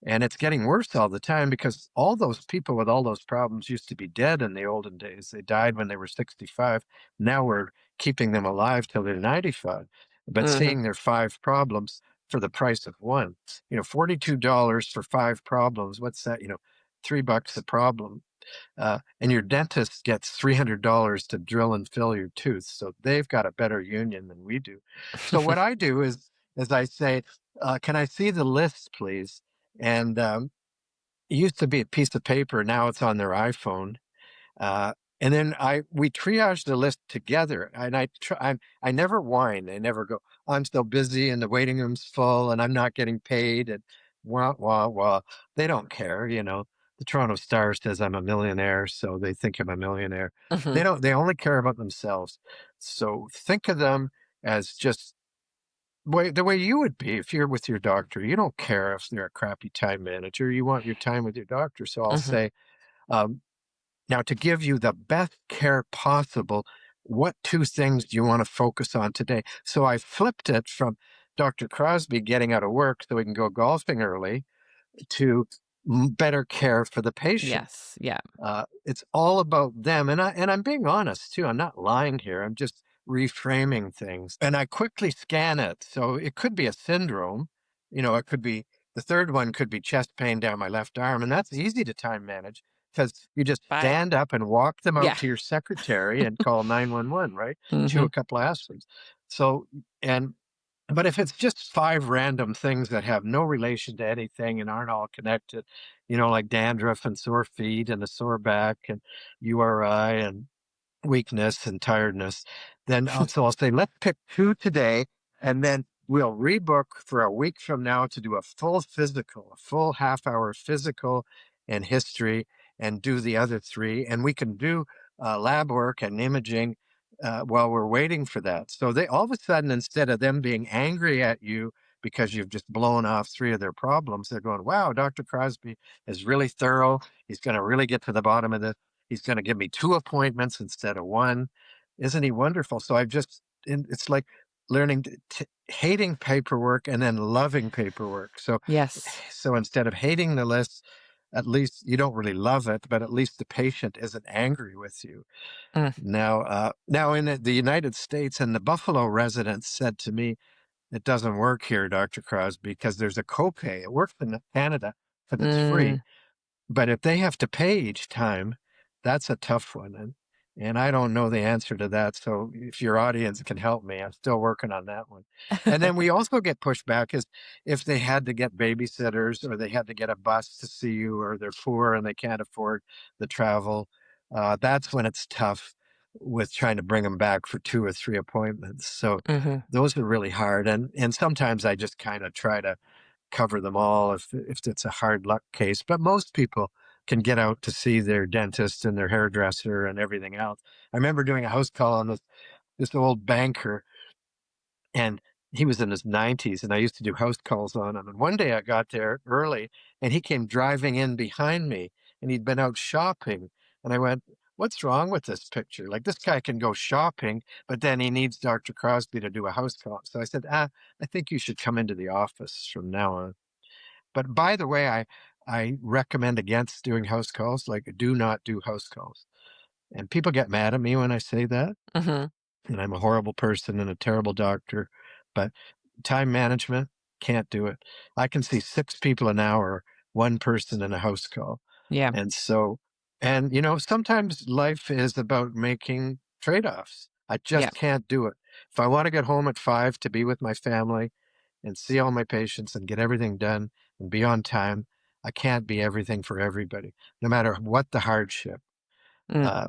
And it's getting worse all the time because all those people with all those problems used to be dead in the olden days. They died when they were 65. Now we're keeping them alive till they're 95, but Mhm. seeing their 5 problems for the price of one. $42 for 5 problems. What's that? $3 a problem. And your dentist gets $300 to drill and fill your tooth. So they've got a better union than we do. So what I do is I say, can I see the list, please? And it used to be a piece of paper. Now it's on their iPhone. Uh, and then we triage the list together, and I never whine. I never go, I'm still busy and the waiting room's full and I'm not getting paid and wah wah wah. They don't care. the Toronto Star says I'm a millionaire, so they think I'm a millionaire. Hmm. They only care about themselves. So think of them as just the way you would be if you're with your doctor. You don't care if they're a crappy time manager. You want your time with your doctor. So I'll Hmm. say, um, now to give you the best care possible, what two things do you want to focus on today? So I flipped it from Dr. Crosby getting out of work so we can go golfing early to better care for the patient. Yes. Yeah. It's all about them, and I'm being honest too. I'm not lying here. I'm just reframing things, and I quickly scan it. So it could be a syndrome. It could be the third one could be chest pain down my left arm, and that's easy to time manage because you just But stand up and walk them out yeah. to your secretary and call 911. Right? Chew Hmm. a couple of aspirin. So and but if it's just five random things that have no relation to anything and aren't all connected, like dandruff and sore feet and a sore back and URI and weakness and tiredness, then I'll say, let's pick two today, and then we'll rebook for a week from now to do a full physical, a full half-hour physical and history, and do the other three. And we can do lab work and imaging while we're waiting for that. So they all of a sudden, instead of them being angry at you because you've just blown off three of their problems, they're going, wow, Dr. Crosby is really thorough. He's going to really get to the bottom of this. He's going to give me two appointments instead of one. Isn't he wonderful? So it's like learning hating paperwork and then loving paperwork. So, Yes. so instead of hating the list, at least you don't really love it, but at least the patient isn't angry with you. Mm. Now in the United States, and the Buffalo residents said to me, it doesn't work here, Dr. Crosby, because there's a copay. It works in Canada, but it's free. Mm. But if they have to pay each time, that's a tough one, and I don't know the answer to that, so if your audience can help me, I'm still working on that one. And then we also get pushed back is if they had to get babysitters or they had to get a bus to see you or they're poor and they can't afford the travel, that's when it's tough with trying to bring them back for 2 or 3 appointments, so Hmm. those are really hard, and sometimes I just kinda try to cover them all if it's a hard luck case. But most people can get out to see their dentist and their hairdresser and everything else. I remember doing a house call on this old banker, and he was in his 90s, and I used to do house calls on him. And one day I got there early, and he came driving in behind me, and he'd been out shopping. And I went, "What's wrong with this picture? Like, this guy can go shopping, but then he needs Dr. Crosby to do a house call." So I said, I think you should come into the office from now on. But by the way, I recommend against doing house calls, like, do not do house calls. And people get mad at me when I say that, Hmm. and I'm a horrible person and a terrible doctor, but time management, can't do it. I can see 6 people an hour, 1 person in a house call. Yeah. And so sometimes life is about making trade-offs. I Yeah. just can't do it. If I wanna get home at 5 to be with my family and see all my patients and get everything done and be on time, I can't be everything for everybody, no matter what the hardship. Mm. Uh,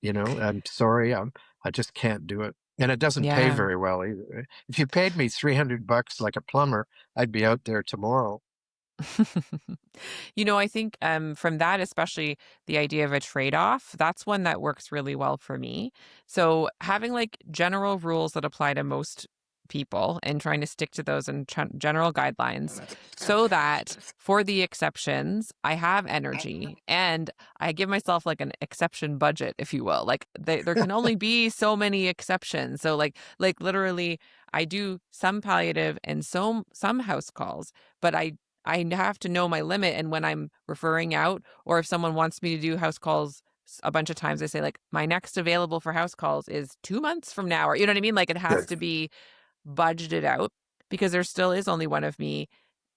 I'm sorry, I just can't do it. And it doesn't pay Yeah. very well either. If you paid me $300 like a plumber, I'd be out there tomorrow. I think from that, especially the idea of a trade off, that's one that works really well for me. So, having like general rules that apply to most people and trying to stick to those and general guidelines so that for the exceptions, I have energy and I give myself like an exception budget, if you will. Like there can only be so many exceptions. So, like literally, I do some palliative and some house calls, but I have to know my limit, and when I'm referring out or if someone wants me to do house calls a bunch of times, I say, like, "My next available for house calls is 2 months from now," or you know what I mean? Like, it has to be budgeted out because there still is only one of me,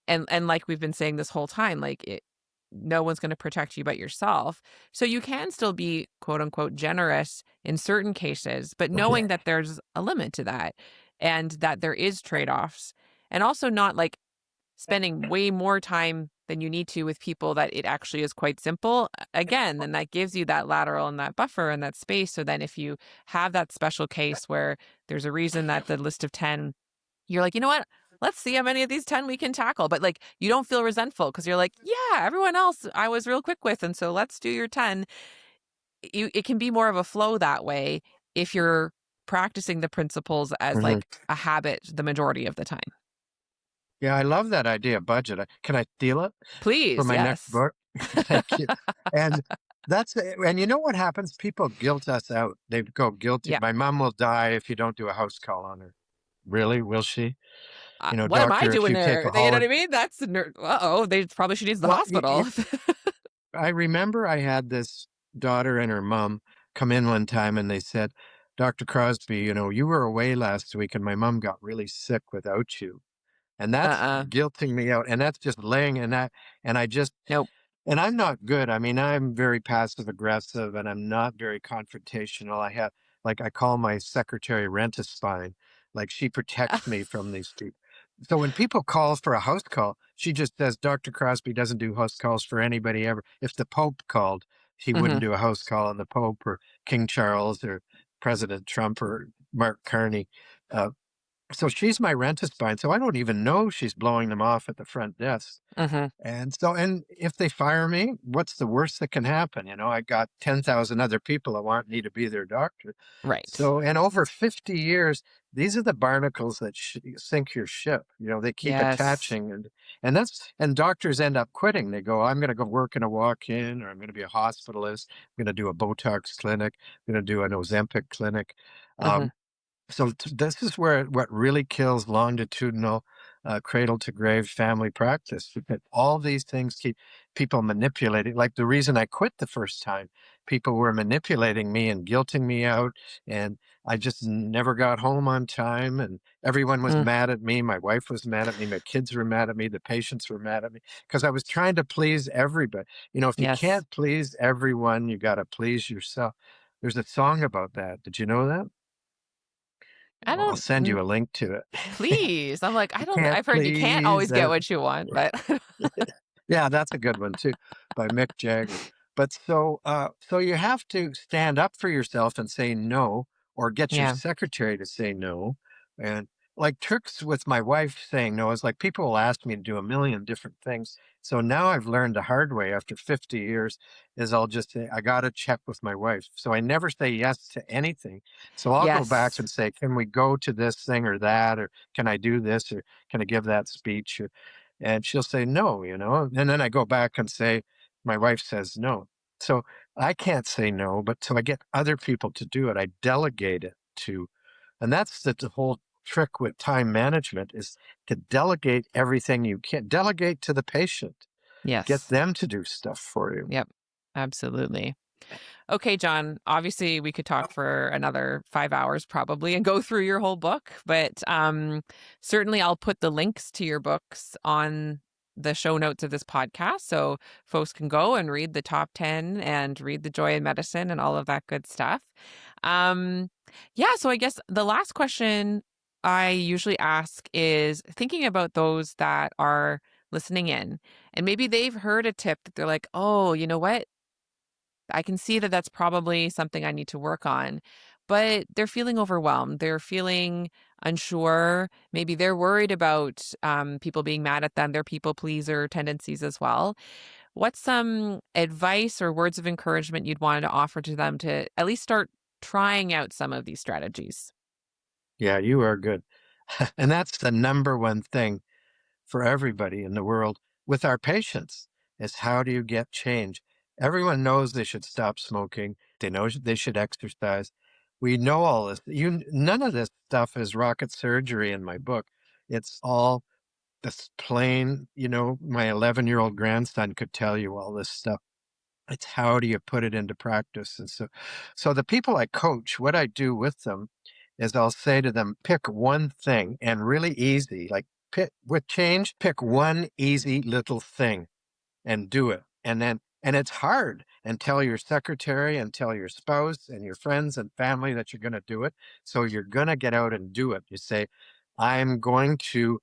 and like we've been saying this whole time, like, no one's gonna protect you but yourself. So you can still be, quote, unquote, "generous" in certain cases, but knowing that there's a limit to that and that there is trade-offs, and also not, like, spending way more time than you need to with people that it actually is quite simple, again, then that gives you that lateral and that buffer and that space. So then if you have that special case where there's a reason that the list of 10, you're like, you know what? let's see how many of these 10 we can tackle. But like, you don't feel resentful because you're like, yeah, everyone else I was real quick with. And so let's do your 10. It can be more of a flow that way if you're practicing the principles as Mhm. like a habit the majority of the time. Yeah, I love that idea, budget. Can I steal it for Please, my next yes. book? Thank you. And and you know what happens? People guilt us out. They go guilty. Yeah. My mom will die if you don't do a house call on her. Really? Will she? You know, What am I doctor, if doing you take there? a You know what holiday. I mean? That's uh-oh, they probably she needs the Well, hospital. I remember I had this daughter and her mom come in one time and they said, Dr. Crosby, you know, you were away last week and my mom got really sick without you. And that's Uh-uh. guilting me out. And that's just laying in that. And I just, Nope. and I'm not good. I mean, I'm very passive aggressive and I'm not very confrontational. Like, I call my secretary rent a spine. Like, she protects me from these people. So when people call for a house call, she just says, Dr. Crosby doesn't do house calls for anybody ever. If the Pope called, he wouldn't Mhm. do a house call on the Pope or King Charles or President Trump or Mark Carney. Uh, so she's my rent a spine. So I don't even know she's blowing them off at the front desk. Mhm. And if they fire me, what's the worst that can happen? You know, I got 10,000 other people that want me to be their doctor. Right. So, and over 50 years, these are the barnacles that sink your ship. You know, they keep Yes. attaching and doctors end up quitting. They go, I'm going to go work in a walk-in, or I'm going to be a hospitalist. I'm going to do a Botox clinic. I'm going to do an Ozempic clinic. Mhm. Um, so this is where what really kills longitudinal, cradle to grave family practice. Because all these things keep people manipulating. Like the reason I quit the first time, people were manipulating me and guilting me out, and I just never got home on time, and everyone was Mm. mad at me. My wife was mad at me. My kids were mad at me. The patients were mad at me because I was trying to please everybody. You know, if you Yes. can't please everyone, you got to please yourself. There's a song about that. Did you know that? I I'll don't send you a link to it. please. I'm like, I You don't can't I've heard you can't please always get ev what you want, but Yeah, that's a good one too, by Mick Jagger. But so you have to stand up for yourself and say no, or get your yeah. secretary to say no. And like tricks with my wife saying no is like people will ask me to do a million different things. So now I've learned the hard way after 50 years is I'll just say, I got to check with my wife. So I never say yes to anything. So I'll go back Yes. and say, can we go to this thing or that? Or can I do this? Or can I give that speech? And she'll say no, you know, and then I go back and say, my wife says no. So I can't say no, but so I get other people to do it. I delegate it to, and that's the whole trick with time management is to delegate everything you can. Delegate to the patient. Get Yes. them to do stuff for you. Yep. Absolutely. Okay, John, obviously we could talk for another 5 hours probably and go through your whole book, but certainly I'll put the links to your books on the show notes of this podcast so folks can go and read the top 10 and read The Joy in Medicine and all of that good stuff. Um, yeah, so I guess the last question I usually ask is thinking about those that are listening in and maybe they've heard a tip that they're like, oh, you know what? I can see that that's probably something I need to work on, but they're feeling overwhelmed. They're feeling unsure. Maybe they're worried about people being mad at them, their people pleaser tendencies as well. What's some advice or words of encouragement you'd want to offer to them to at least start trying out some of these strategies? Yeah, you are good. And that's the number one thing for everybody in the world with our patients is how do you get change? Everyone knows they should stop smoking. They know they should exercise. We know all this. None of this stuff is rocket surgery in my book. It's all this plain, you know, my 11-year-old grandson could tell you all this stuff. It's how do you put it into practice? And so the people I coach, what I do with them is I'll say to them, pick one thing and really easy, like pick with change, pick one easy little thing and do it. And it's hard and tell your secretary and tell your spouse and your friends and family that you're going to do it. So you're going to get out and do it. You say, I'm going to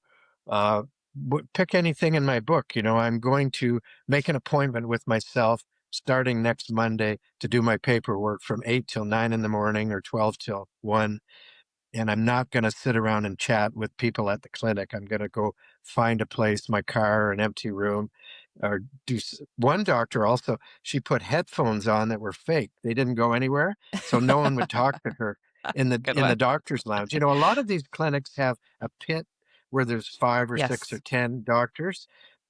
uh, pick anything in my book. You know, I'm going to make an appointment with myself starting next Monday to do my paperwork from 8 till 9 in the morning or 12 till 1. and I'm not going to sit around and chat with people at the clinic. I'm going to go find a place, my car, an empty room, or one doctor also, she put headphones on that were fake. They didn't go anywhere, so no one would talk to her That's a good in the one. doctor's lounge. You know, a lot of these clinics have a pit where there's 5 or 6 or Yes. 10 doctors,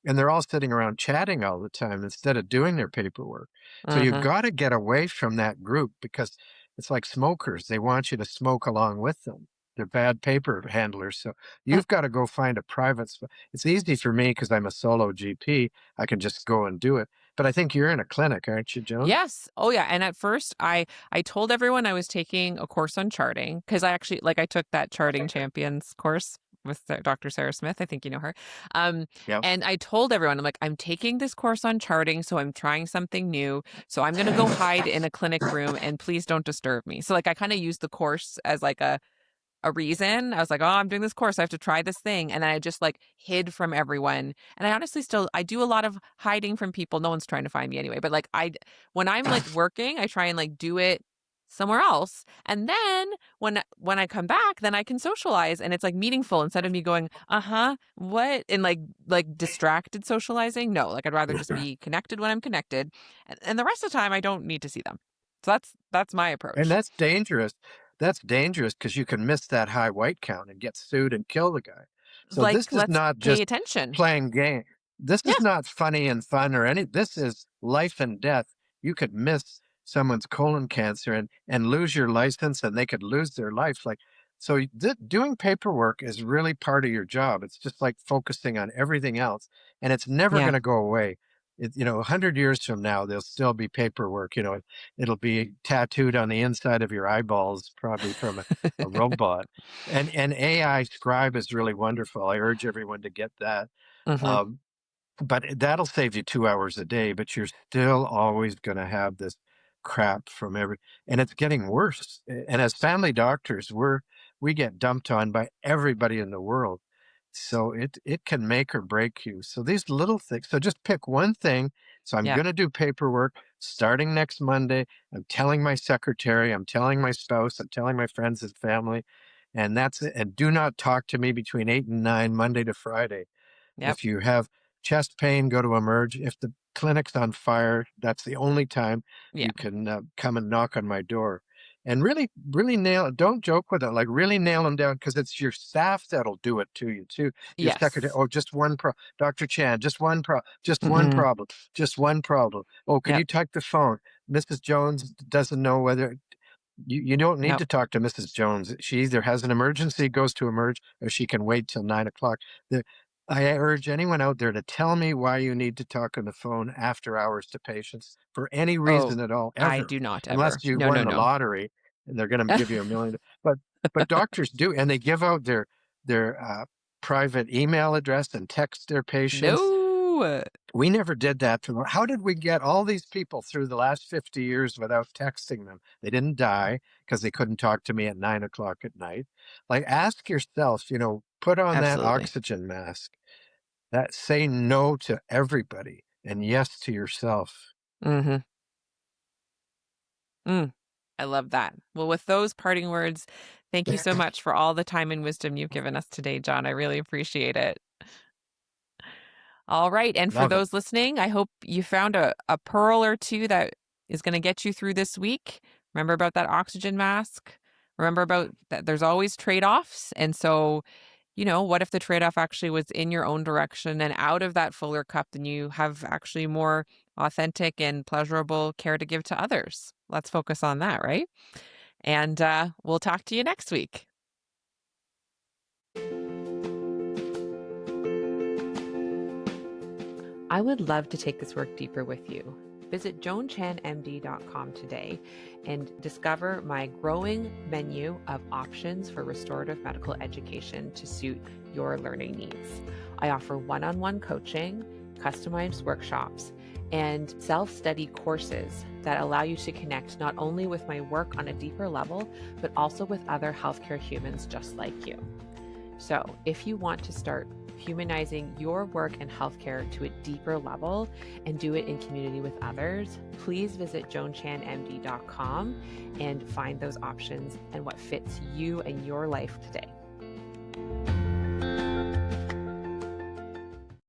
and they're all sitting around chatting all the time instead of doing their paperwork. So you've Mm-hmm. got to get away from that group because it's like smokers. They want you to smoke along with them. They're bad paper handlers. So you've got to go find a private spot. It's easy for me because I'm a solo GP. I can just go and do it. But I think you're in a clinic, aren't you, Joan? Yes. Oh yeah. And at first I told everyone I was taking a course on charting because I actually like I took that charting champions course with Dr. Sarah Smith. I think you know her. Um Yep. and I told everyone I'm like I'm taking this course on charting, so I'm trying something new. So I'm going to go hide in a clinic room and please don't disturb me. So like I kind of used the course as like a reason. I was like, "Oh, I'm doing this course. I have to try this thing." And then I just like hid from everyone. And I honestly still I do a lot of hiding from people. No one's trying to find me anyway, but like when I'm like working, I try and like do it somewhere else. And then when I come back, then I can socialize and it's like meaningful instead of me going, "Uh-huh, what?" and like distracted socializing. No, like I'd rather just be connected when I'm connected. And the rest of the time I don't need to see them. So that's my And approach. that's dangerous. That's dangerous because you can miss that high white count and get sued and kill the guy. So Like this is let's not pay just attention. playing game. This Yeah. is not funny and fun or any. This is life and death. You could miss someone's colon cancer and lose your license, and they could lose their life. Like so, doing paperwork is really part of your job. It's just like focusing on everything else, and it's never Yeah. going to go away. You know, 100 years from now, there'll still be paperwork. You know, it'll be tattooed on the inside of your eyeballs, probably from a robot. And AI Scribe is really wonderful. I urge everyone to get that. Mhm. Um, but that'll save you 2 hours a day, but you're still always going to have this crap from and it's getting worse. And as family doctors, we get dumped on by everybody in the world. So it can make or break you. So these little things, so just pick one thing. So I'm Yep. going to do paperwork starting next Monday. I'm telling my secretary, I'm telling my spouse, I'm telling my friends and family, and that's it. And do not talk to me between 8 and 9, Monday to Friday. Yep. If you have chest pain, go to Emerge. If the clinic's on fire, that's the only time Yeah. you can come and knock on my door. And really, really nail. Don't joke with it. Like really nail them down because it's your staff that'll do it to you too. Your secretary. Yes. Oh, just one Dr. Chan. Just one Mhm. problem. Just one problem. Oh, can Yep. you take the phone? Mrs. Jones doesn't know whether you don't need Yep. to talk to Mrs. Jones. She either has an emergency, goes to Emerge, or she can wait till 9 o'clock. The, I urge anyone out there to tell me why you need to talk on the phone after hours to patients for any Oh, reason at all, I ever, do not ever. unless you No, no, won the no. lottery and they're going to give you $1 million. But doctors do, and they give out their private email address and text their patients. No. We never did that to them. How did we get all these people through the last 50 years without texting them? They didn't die because they couldn't talk to me at 9 o'clock at night. Like, ask yourself, you know, put on that Absolutely. oxygen mask. That say no to everybody and yes to yourself. Mhm. Mm. I love that. Well, with those parting words, thank you so much for all the time and wisdom you've given us today, John. I really appreciate it. All right. And for Love it. those listening, I hope you found a pearl or two that is going to get you through this week. Remember about that oxygen mask. Remember about that there's always trade offs. And so, what if the trade off actually was in your own direction and out of that fuller cup, then you have actually more authentic and pleasurable care to give to others? Let's focus on that, right? And we'll talk to you next week. I would love to take this work deeper with you. Visit joanchanmd.com today and discover my growing menu of options for restorative medical education to suit your learning needs. I offer one-on-one coaching, customized workshops, and self-study courses that allow you to connect not only with my work on a deeper level, but also with other healthcare humans just like you. So if you want to start humanizing your work and healthcare to a deeper level and do it in community with others, please visit joanchanmd.com and find those options and what fits you and your life today.